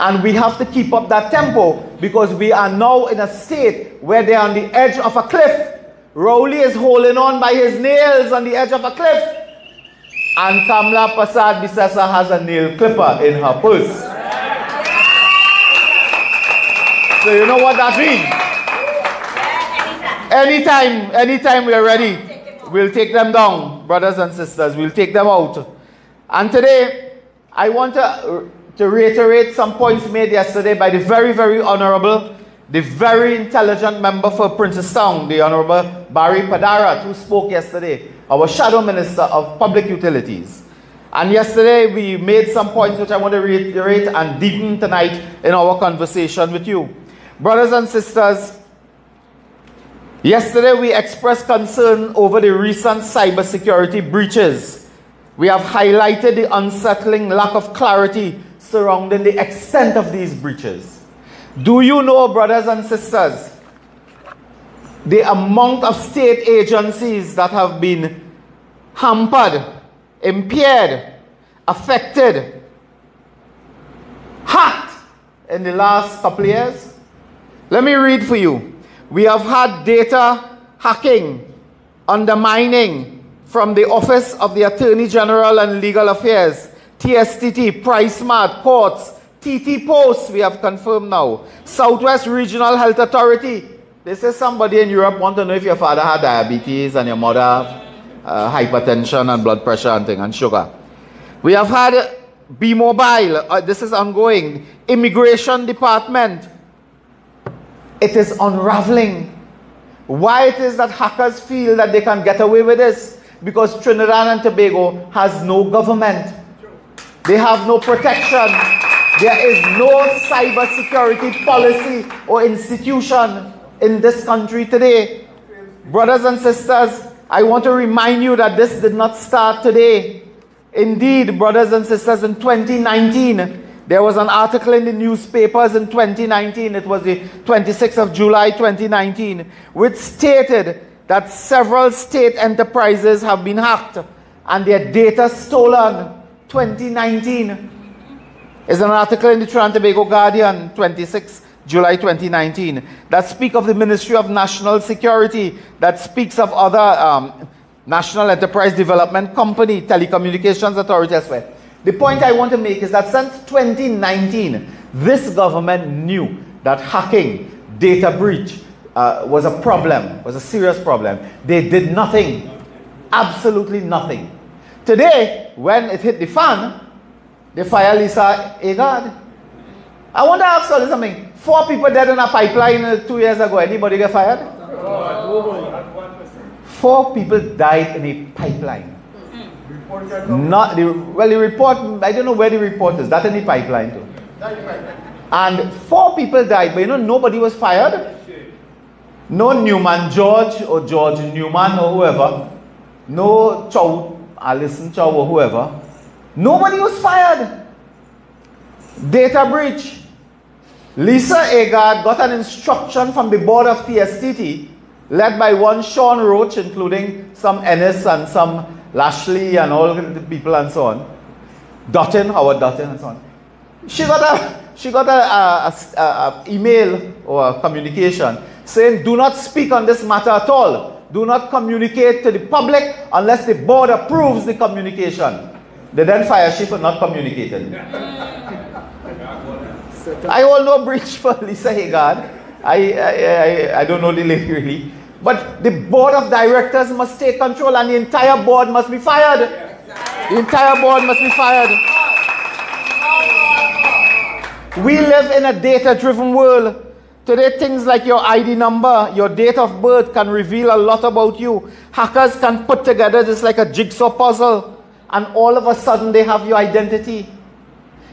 And we have to keep up that tempo because we are now in a state where they are on the edge of a cliff. Rowley is holding on by his nails on the edge of a cliff. And Kamla Prasad Bisesa has a nail clipper in her purse. So you know what that means? Anytime we are ready, we'll take them down, brothers and sisters. We'll take them out. And today, I want to reiterate some points made yesterday by the very, very honorable, the very intelligent member for Princestown, the Honorable Barry Padarat, who spoke yesterday, our Shadow Minister of Public Utilities. And yesterday, we made some points which I want to reiterate and deepen tonight in our conversation with you. Brothers and sisters, yesterday we expressed concern over the recent cybersecurity breaches. We have highlighted the unsettling lack of clarity surrounding the extent of these breaches. Do you know, brothers and sisters, the amount of state agencies that have been hampered, impaired, affected, hacked in the last couple of years? Let me read for you. We have had data hacking, undermining from the Office of the Attorney General and Legal Affairs, TSTT, PriceSmart, Courts, TT Post, we have confirmed now, Southwest Regional Health Authority. They say somebody in Europe want to know if your father had diabetes and your mother hypertension and blood pressure and thing, and sugar. We have had B-Mobile, this is ongoing, Immigration Department. It is unraveling. Why it is that hackers feel that they can get away with this? Because Trinidad and Tobago has no government. They have no protection. There is no cybersecurity policy or institution in this country today. Brothers and sisters, I want to remind you that this did not start today. Indeed, brothers and sisters, in 2019, there was an article in the newspapers in 2019, it was the 26th of July 2019, which stated that several state enterprises have been hacked and their data stolen. 2019 is an article in the Trinidad and Tobago Guardian, 26th July 2019, that speaks of the Ministry of National Security, that speaks of other National Enterprise Development Company, Telecommunications Authority elsewhere. The point I want to make is that since 2019, this government knew that hacking, data breach was a problem, was a serious problem. They did nothing, absolutely nothing. Today, when it hit the fan, they fire Lisa Agard. I want to ask you something. 4 people dead in a pipeline 2 years ago. Anybody get fired? 4 people died in a pipeline. Not the, well, the report, I don't know where the report is. That in the pipeline too. And 4 people died, but you know, nobody was fired. No Newman George or George Newman or whoever. No Chow, Alison Chow or whoever. Nobody was fired. Data breach. Lisa Agard got an instruction from the board of TSTT, led by one Sean Roach, including some Ennis and some Lashley and all the people and so on. Dutton, Howard Dutton and so on. She got a email or a communication saying, do not speak on this matter at all. Do not communicate to the public unless the board approves the communication. They then fire she for not communicating. I hold no breach for Lisa Agard. I don't know the lady really. But the board of directors must take control and the entire board must be fired. The entire board must be fired. We live in a data-driven world. Today, things like your ID number, your date of birth can reveal a lot about you. Hackers can put together just like a jigsaw puzzle, and all of a sudden they have your identity.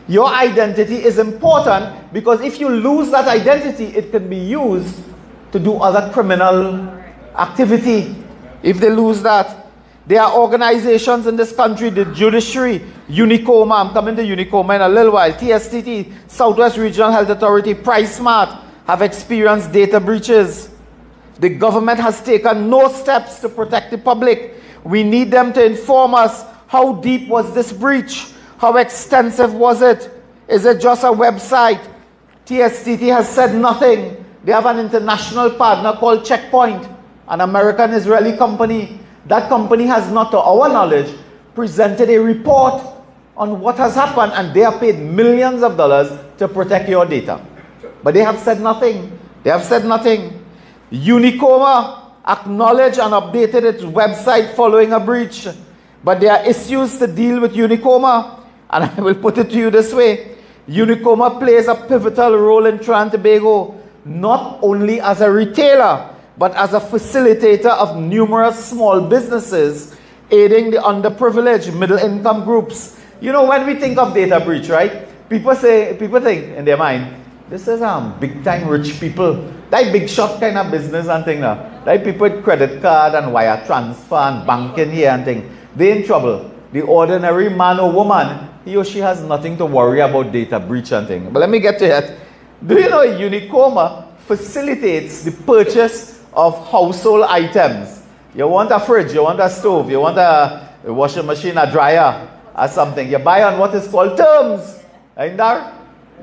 Your identity is important because if you lose that identity, it can be used to do other criminal activity. If they lose that, there are organizations in this country, the judiciary, Unicoma, I'm coming to Unicoma in a little while, TSTT, Southwest Regional Health Authority, PriceSmart, have experienced data breaches. The government has taken no steps to protect the public. We need them to inform us, how deep was this breach? How extensive was it? Is it just a website? TSTT has said nothing. They have an international partner called Checkpoint, an American-Israeli company. That company has not, to our knowledge, presented a report on what has happened, and they have paid millions of dollars to protect your data. But they have said nothing. They have said nothing. Unicoma acknowledged and updated its website following a breach. But there are issues to deal with Unicoma, and I will put it to you this way. Unicoma plays a pivotal role in Trinidad and Tobago, not only as a retailer, but as a facilitator of numerous small businesses, aiding the underprivileged middle-income groups. You know, when we think of data breach, right? People think in their mind, this is big-time rich people. That big shot kind of business and thing now. Like people with credit card and wire transfer and banking here and thing. They're in trouble. The ordinary man or woman, he or she has nothing to worry about data breach and thing. But let me get to it. Do you know Unicoma facilitates the purchase of household items? You want a fridge, you want a stove, you want a washing machine, a dryer, or something. You buy on what is called terms. Ain't there?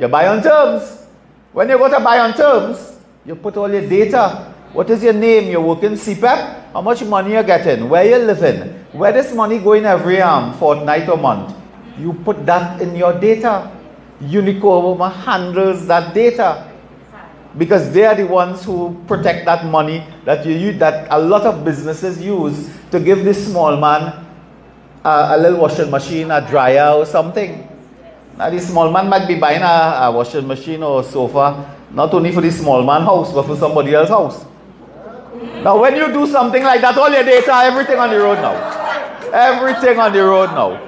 You buy on terms. When you go to buy on terms, you put all your data. What is your name? You're working CPAP? How much money you're getting? Where you're living? Where this money going every fortnight or month? You put that in your data. Unicoma handles that data because they are the ones who protect that money that you use, that a lot of businesses use to give this small man a little washing machine, a dryer or something. Now the small man might be buying a washing machine or a sofa, not only for the small man house, but for somebody else's house. Now when you do something like that, all your data, everything on the road now. Everything on the road now.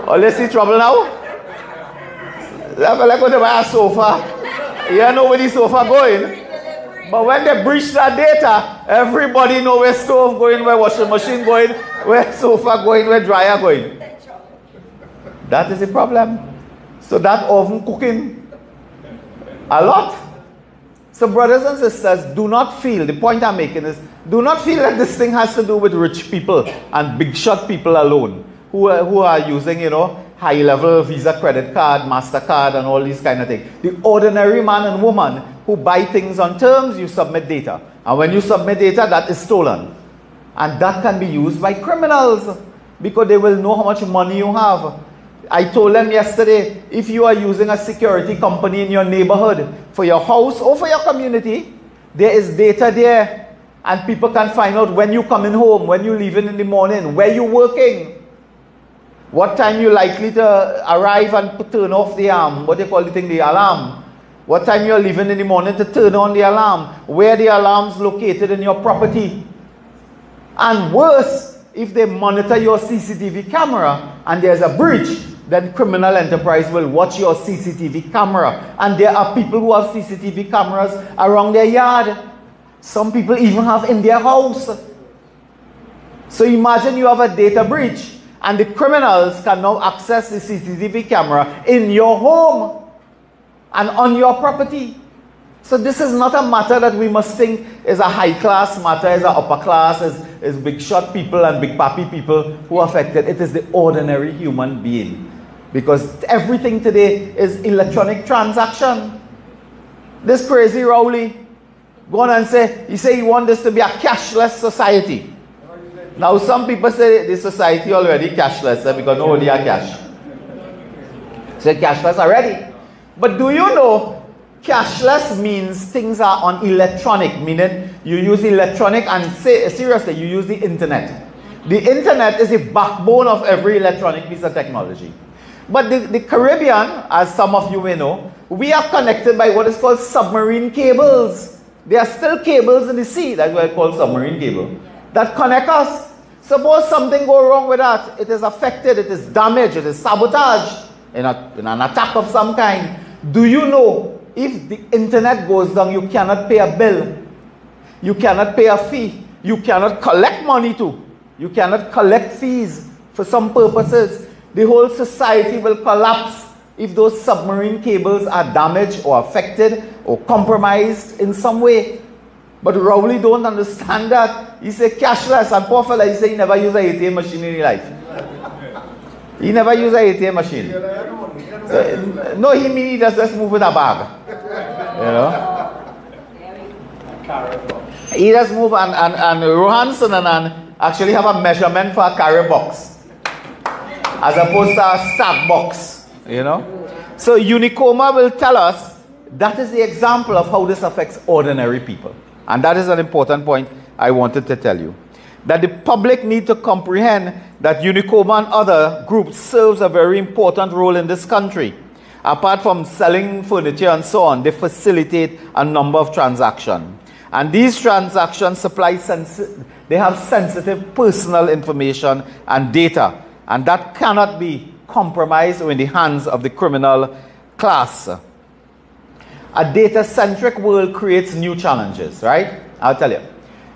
Oh, let's see trouble now? Like going to buy a sofa. You don't know where the sofa going. But when they breach that data, everybody know where stove going, where washing machine going, where sofa going, where dryer going. That is the problem. So that oven cooking a lot. So brothers and sisters, do not feel, the point I'm making is, do not feel that this thing has to do with rich people and big shot people alone who are using, you know, high level Visa credit card, MasterCard and all these kind of things. The ordinary man and woman who buy things on terms, you submit data. And when you submit data, that is stolen. And that can be used by criminals because they will know how much money you have. I told them yesterday, if you are using a security company in your neighborhood for your house or for your community, there is data there. And people can find out when you're coming home, when you're leaving in the morning, where you're working. What time you're likely to arrive and turn off the what they call the thing, the alarm. What time you're leaving in the morning to turn on the alarm. Where the alarm's located in your property. And worse, if they monitor your CCTV camera and there's a breach, then criminal enterprise will watch your CCTV camera. And there are people who have CCTV cameras around their yard. Some people even have in their house. So imagine you have a data breach and the criminals can now access the CCTV camera in your home and on your property. So this is not a matter that we must think is a high-class matter, is an upper-class, is big-shot people and big-pappy people who are affected. It is the ordinary human being. Because everything today is electronic transaction. This crazy Rowley go on and say, he wants this to be a cashless society. Now some people say the society already cashless because nobody has cash. So cashless already. But do you know, cashless means things are on electronic, meaning you use electronic and seriously, you use the internet. The internet is the backbone of every electronic piece of technology. But the Caribbean, as some of you may know, we are connected by what is called submarine cables. There are still cables in the sea, that's why it's called submarine cable, that connect us. Suppose something go wrong with that, it is affected, it is damaged, it is sabotaged in an attack of some kind. Do you know, if the internet goes down, you cannot pay a bill, you cannot pay a fee, you cannot collect money too, you cannot collect fees for some purposes. The whole society will collapse if those submarine cables are damaged or affected or compromised in some way. But Rowley don't understand that. He say cashless, and poor fella, he say he never use an ATM machine in his life. He never use an ATM machine. So, no, he mean he just move with a bag. You know? He just move and Rohanson and actually have a measurement for a carry box, as opposed to a stack box, you know. So Unicoma will tell us that is the example of how this affects ordinary people. And that is an important point I wanted to tell you. That the public need to comprehend that Unicoma and other groups serves a very important role in this country. Apart from selling furniture and so on, they facilitate a number of transactions. And these transactions supply they have sensitive personal information and data. And that cannot be compromised or in the hands of the criminal class. A data-centric world creates new challenges, right? I'll tell you.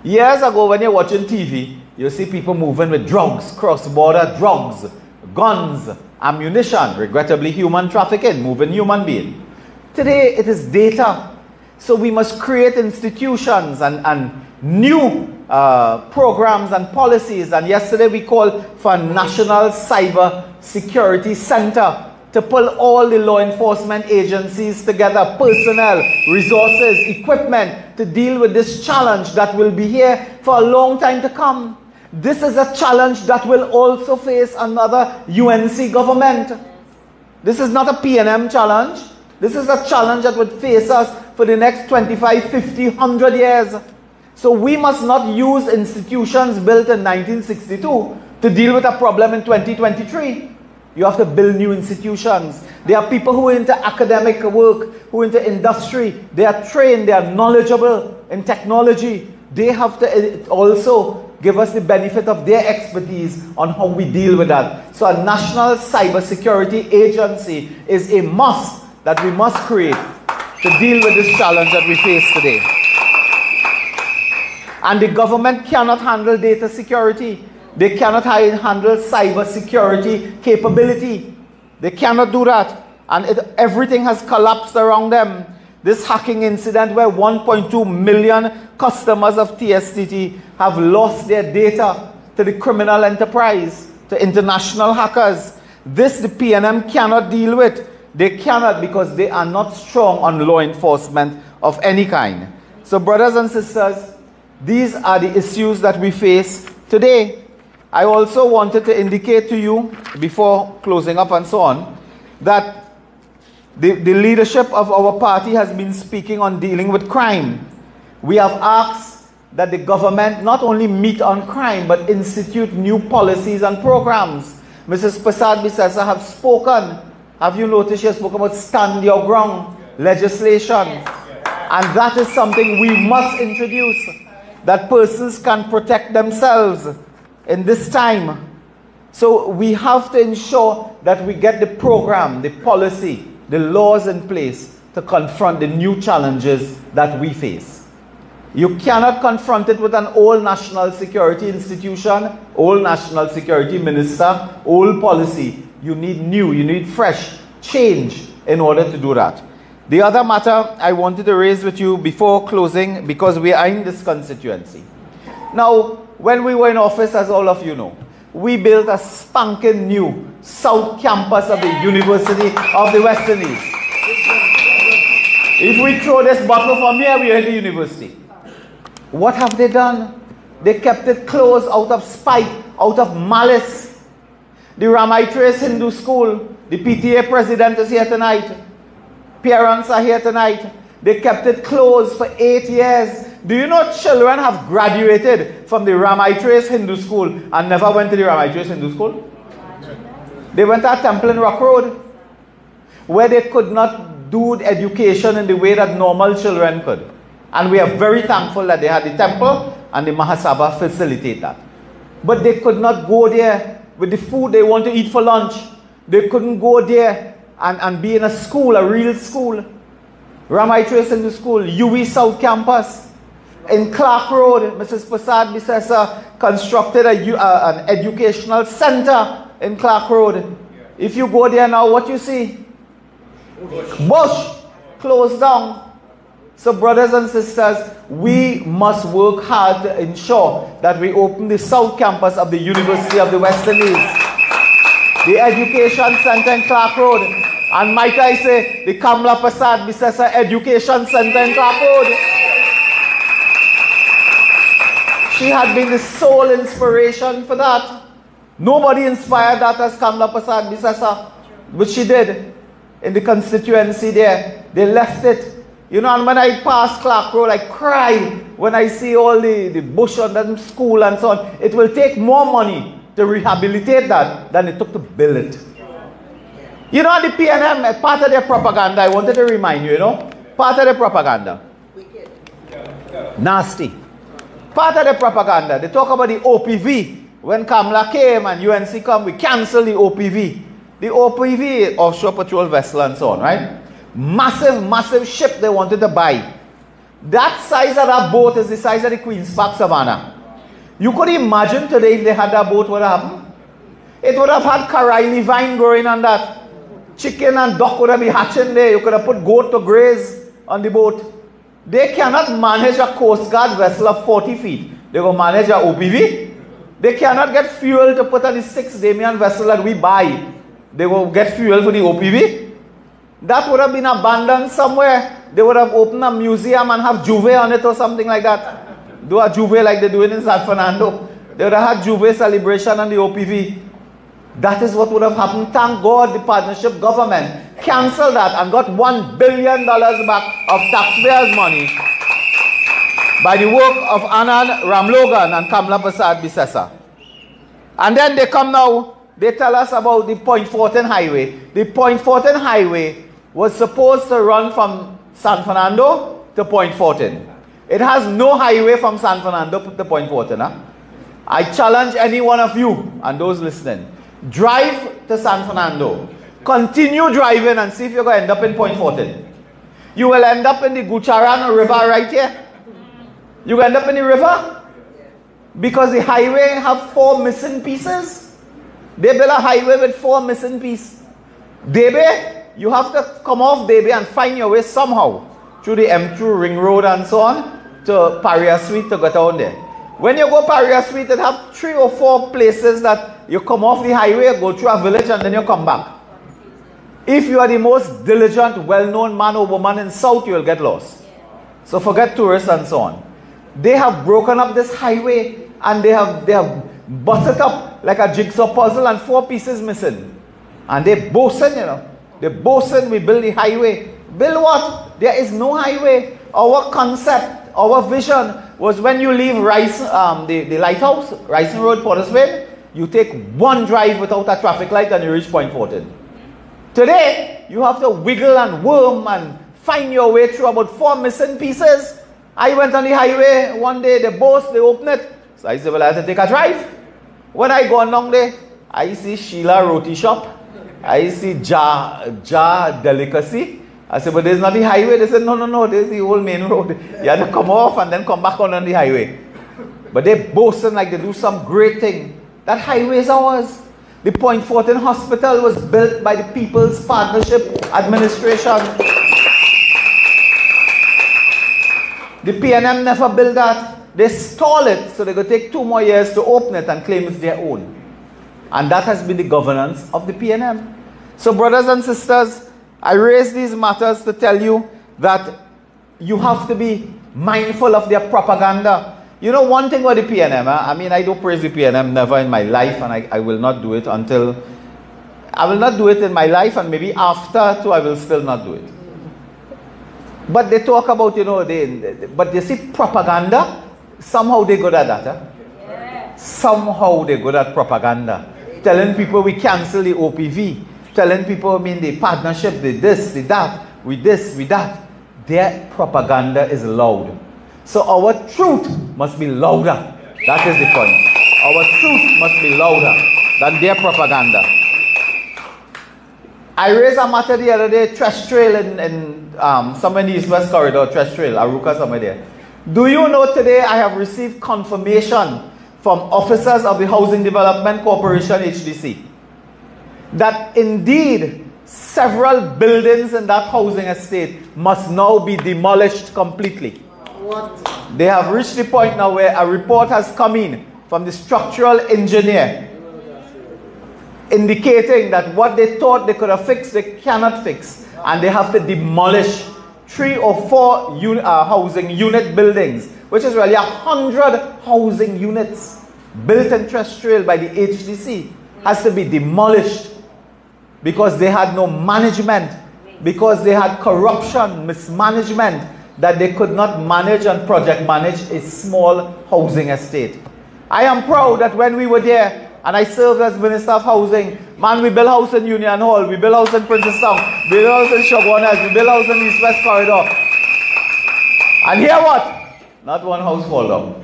Years ago, when you're watching TV, you see people moving with drugs, cross-border drugs, guns, ammunition, regrettably human trafficking, moving human beings. Today, it is data. So we must create institutions and new programs and policies. And yesterday we called for a National Cyber Security Center to pull all the law enforcement agencies together, personnel, resources, equipment, to deal with this challenge that will be here for a long time to come. This is a challenge that will also face another UNC government. This is not a PNM challenge. This is a challenge that would face us for the next 25, 50, 100 years. So we must not use institutions built in 1962 to deal with a problem in 2023. You have to build new institutions. There are people who are into academic work, who are into industry. They are trained, they are knowledgeable in technology. They have to also give us the benefit of their expertise on how we deal with that. So a National Cybersecurity Agency is a must that we must create to deal with this challenge that we face today. And the government cannot handle data security. They cannot handle cyber security capability. They cannot do that. And everything has collapsed around them. This hacking incident where 1.2 million customers of TSTT have lost their data to the criminal enterprise, to international hackers. This the PNM cannot deal with. They cannot, because they are not strong on law enforcement of any kind. So brothers and sisters, these are the issues that we face today. I also wanted to indicate to you, before closing up and so on, that the leadership of our party has been speaking on dealing with crime. We have asked that the government not only meet on crime, but institute new policies and programs. Mrs. Prasad Bisesa have spoken. Have you noticed she has spoken about stand your ground legislation? And that is something we must introduce, that persons can protect themselves in this time. So we have to ensure that we get the program, the policy, the laws in place to confront the new challenges that we face. You cannot confront it with an old national security institution, old national security minister, old policy. You need new, you need fresh change in order to do that. The other matter I wanted to raise with you before closing, because we are in this constituency. Now, when we were in office, as all of you know, we built a spanking new South Campus of the University of the West Indies. If we throw this bottle from here, we are in the university. What have they done? They kept it closed out of spite, out of malice. The Ramaitres Hindu School, the PTA president is here tonight. Parents are here tonight. They kept it closed for 8 years. Do you know children have graduated from the Ramaitres Hindu School and never went to the Ramaitres Hindu School? They went to Temple in Rock Road, where they could not do education in the way that normal children could. And we are very thankful that they had the temple and the Mahasabha facilitate that. But they could not go there with the food they want to eat for lunch. They couldn't go there and be in a school, a real school. Ramaitres in the school, UE South Campus. In Clark Road, Mrs. Prasad Bisesa constructed an educational center in Clark Road. If you go there now, what you see? Bush closed down. So brothers and sisters, we must work hard to ensure that we open the South Campus of the University of the West Indies. The Education Center in Clark Road. And might I say, the Kamla Prasad Bisesa Education Center in Clark Road. She had been the sole inspiration for that. Nobody inspired that as Kamla Prasad Bisesa, but she did in the constituency there. They left it. You know, and when I pass Clark Road, I cry when I see all the bush on that school and so on. It will take more money to rehabilitate that than it took to build it. You know, the PNM, part of their propaganda, I wanted to remind you, part of their propaganda. Nasty. Part of the propaganda, they talk about the OPV. When Kamla came and UNC come, we cancel the OPV. The OPV, offshore patrol vessel and so on, right? Massive, massive ship they wanted to buy. That size of that boat is the size of the Queen's Park Savannah. You could imagine today if they had that boat, what would happen? It would have had Karaili vine growing on that. Chicken and duck would have been hatching there. You could have put goat to graze on the boat. They cannot manage a Coast Guard vessel of 40 feet. They will manage a OPV. They cannot get fuel to put on the 6 Damian vessel that we buy. They will get fuel for the OPV. That would have been abandoned somewhere. They would have opened a museum and have Juve on it or something like that. Do a Juve like they're doing in San Fernando. They would have had Juve celebration on the OPV. That is what would have happened. Thank God the partnership government cancelled that and got $1 billion back of taxpayers' money by the work of Anand Ramlogan and Kamla Prasad Bisesa. And then they come now, they tell us about the Point Fortin Highway. The Point Fortin Highway was supposed to run from San Fernando to Point Fortin. It has no highway from San Fernando to Point Fortin. I challenge any one of you and those listening. Drive to San Fernando. Continue driving and see if you're going to end up in Point Fortin. You will end up in the Gucharan River right here. You will end up in the river because the highway have 4 missing pieces. They built a highway with 4 missing pieces. Debe, you have to come off Debe and find your way somehow through the M2 Ring Road and so on to Paria Suite to get down there. When you go Paria Suite, it have 3 or 4 places that you come off the highway, go through a village and then you come back. If you are the most diligent, well-known man or woman in South, you will get lost. So forget tourists and so on. They have broken up this highway and they have busted up like a jigsaw puzzle and 4 pieces missing. And they boasting, they boasting we build the highway. Build what? There is no highway. Our concept, our vision was when you leave the lighthouse, Rising Road, Pottersville, you take one drive without a traffic light and you reach Point 14. Today, you have to wiggle and worm and find your way through about 4 missing pieces. I went on the highway one day, they opened it. So I said, well, I have to take a drive. When I go along there, I see Sheila Roti Shop. I see Jar Delicacy. I said, but there's not the highway. They said, no, there's the old main road. You have to come off and then come back on the highway. But they boasting like they do some great thing. That highway is ours. The Point 14 Hospital was built by the People's Partnership Administration. The PNM never built that. They stall it, so they're going to take 2 more years to open it and claim it's their own. And that has been the governance of the PNM. So brothers and sisters, I raise these matters to tell you that you have to be mindful of their propaganda. You know one thing about the PNM, I mean, I don't praise the PNM never in my life, and I will not do it until, I will not do it in my life, and maybe after too, I will still not do it. But they talk about, you know, but you see propaganda, somehow they're good at that. Yeah. Somehow they're good at propaganda. Telling people we cancel the OPV. Telling people, I mean, the partnership, the this, the that, with this, with that. Their propaganda is loud. So our truth must be louder. That is the point. Our truth must be louder than their propaganda. I raised a matter the other day, Trash Trail in somewhere in the East-West Corridor, Trash Trail, Aruka, somewhere there. Do you know today I have received confirmation from officers of the Housing Development Corporation, HDC, that indeed several buildings in that housing estate must now be demolished completely. What? They have reached the point now where a report has come in from the structural engineer indicating that what they thought they could have fixed, they cannot fix, and they have to demolish 3 or 4 housing unit buildings, which is really 100 housing units built in Trash Trail by the HDC, has to be demolished because they had no management, because they had corruption, mismanagement, that they could not manage and project manage a small housing estate. I am proud that when we were there, and I served as Minister of Housing, man, we built house in Union Hall, we built house in Princestown, we built house in Shoguanas, we built house in East-West Corridor. And here what? Not one house fall down.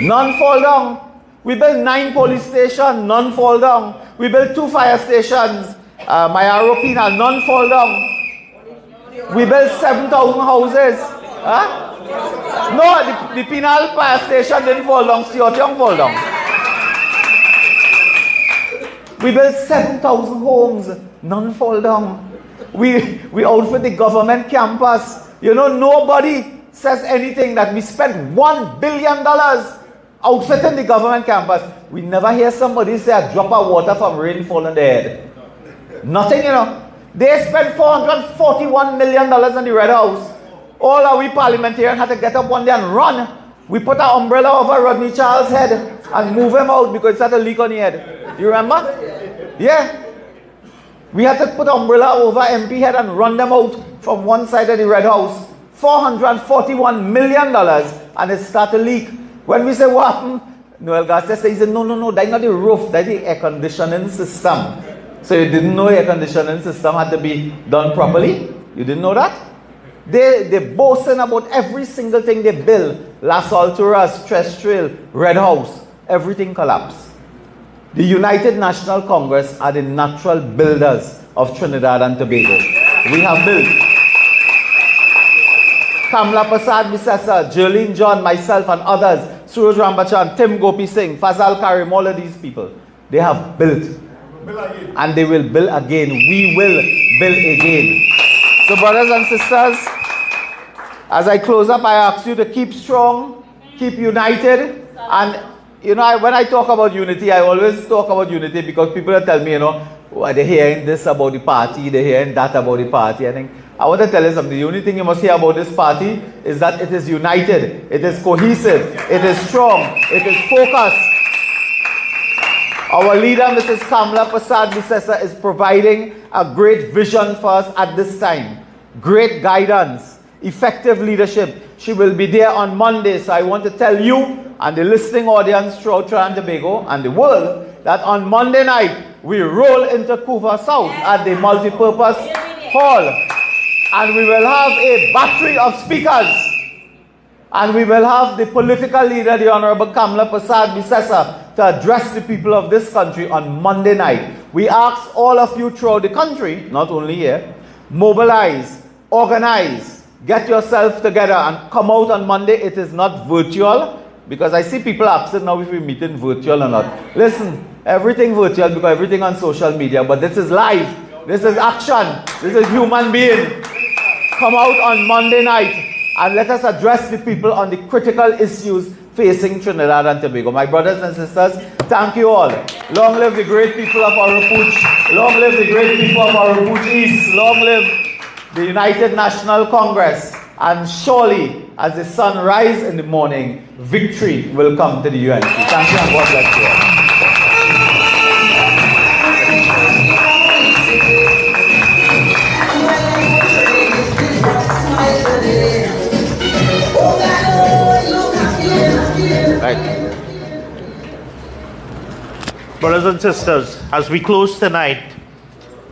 None fall down. We built 9 police stations, none fall down. We built 2 fire stations, Mayaro Penal, none fall down. We built 7,000 houses. Huh? No, the Penal fire station didn't fall down, Seotiong fall down. We built 7,000 homes, none fall down. We outfit the government campus. You know, nobody says anything that we spent $1 billion outfitting the government campus. We never hear somebody say a drop of water from rain fall on their head. Nothing, you know. They spent $441 million in the Red House. All our we parliamentarians had to get up one day and run. We put an umbrella over Rodney Charles' head and move him out because it had a leak on his head. You remember? Yeah. We had to put an umbrella over MP head and run them out from one side of the Red House. $441 million, and it started to leak. When we say what happened, Noel Garcia says, no, that's not the roof, that's the air conditioning system. So you didn't know air conditioning system had to be done properly? You didn't know that? They boasting about every single thing they build. Las Alturas, Trash Trail, Red House, everything collapsed. The United National Congress are the natural builders of Trinidad and Tobago. We have built. Kamla Prasad Bisesa, Jerlene John, myself and others, Suraj Rambachan, Tim Gopi Singh, Fazal Karim, all of these people, they have built. And they will build again. We will build again. So brothers and sisters, as I close up, I ask you to keep strong, keep united. And you know, when I talk about unity, I always talk about unity because people tell me, you know, oh, they're hearing this about the party, they're hearing that about the party. I want to tell you something. The only thing you must hear about this party is that it is united, it is cohesive, it is strong, it is focused. Our leader, Mrs. Kamla Prasad Bisesa, is providing a great vision for us at this time. Great guidance, effective leadership. She will be there on Monday, so I want to tell you, and the listening audience throughout Trinidad and Tobago and the world that on Monday night we roll into Couva South at the multipurpose hall, and we will have a battery of speakers, and we will have the political leader, the Honorable Kamla Prasad Bisesa, to address the people of this country on Monday night. We ask all of you throughout the country, not only here, mobilize, organize, get yourself together and come out on Monday. It is not virtual, because I see people asking now if we're meeting virtual or not. Listen, everything virtual because everything on social media, but this is live. This is action. This is human being. Come out on Monday night and let us address the people on the critical issues facing Trinidad and Tobago. My brothers and sisters, thank you all. Long live the great people of Oropouche. Long live the great people of Oropouche East. Long live the United National Congress. And surely, as the sun rises in the morning, victory will come to the UNC. Thank you and God bless you all. Right. Brothers and sisters, as we close tonight,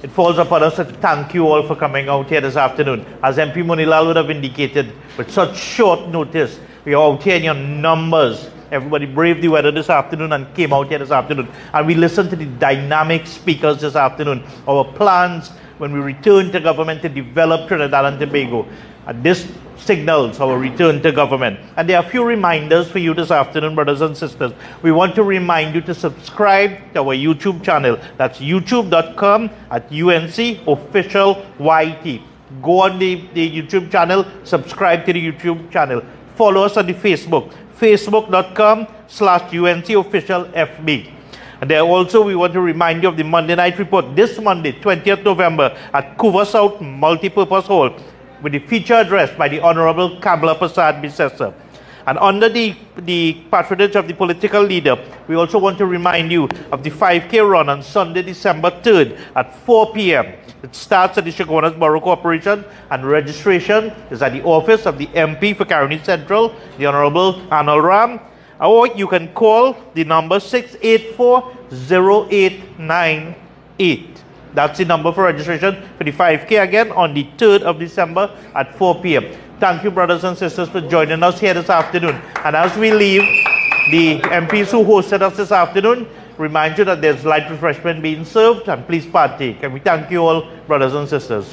it falls upon us to thank you all for coming out here this afternoon. As MP Munilal would have indicated, with such short notice, we are out here in your numbers. Everybody braved the weather this afternoon and came out here this afternoon. And we listened to the dynamic speakers this afternoon. Our plans when we return to government to develop Trinidad and Tobago. And this signals our return to government. And there are a few reminders for you this afternoon, brothers and sisters. We want to remind you to subscribe to our YouTube channel. That's youtube.com at UNC Official YT. Go on the YouTube channel, subscribe to the YouTube channel. Follow us on the Facebook, facebook.com/UNC Official FB. And there also we want to remind you of the Monday night report this Monday, 20th November at Couva South Multipurpose Hall, with the feature address by the Honorable Kamla Prasad Bisesa. And under the patronage of the political leader, we also want to remind you of the 5K run on Sunday, December 3rd at 4 p.m. It starts at the Chaguanas Borough Corporation, and registration is at the office of the MP for Caroni Central, the Honorable Arnold Ram, or you can call the number 684-0898. That's the number for registration for the 5K again on the 3rd of December at 4 p.m. Thank you, brothers and sisters, for joining us here this afternoon. And as we leave, the MPs who hosted us this afternoon remind you that there's light refreshment being served, and please partake. And we thank you all, brothers and sisters.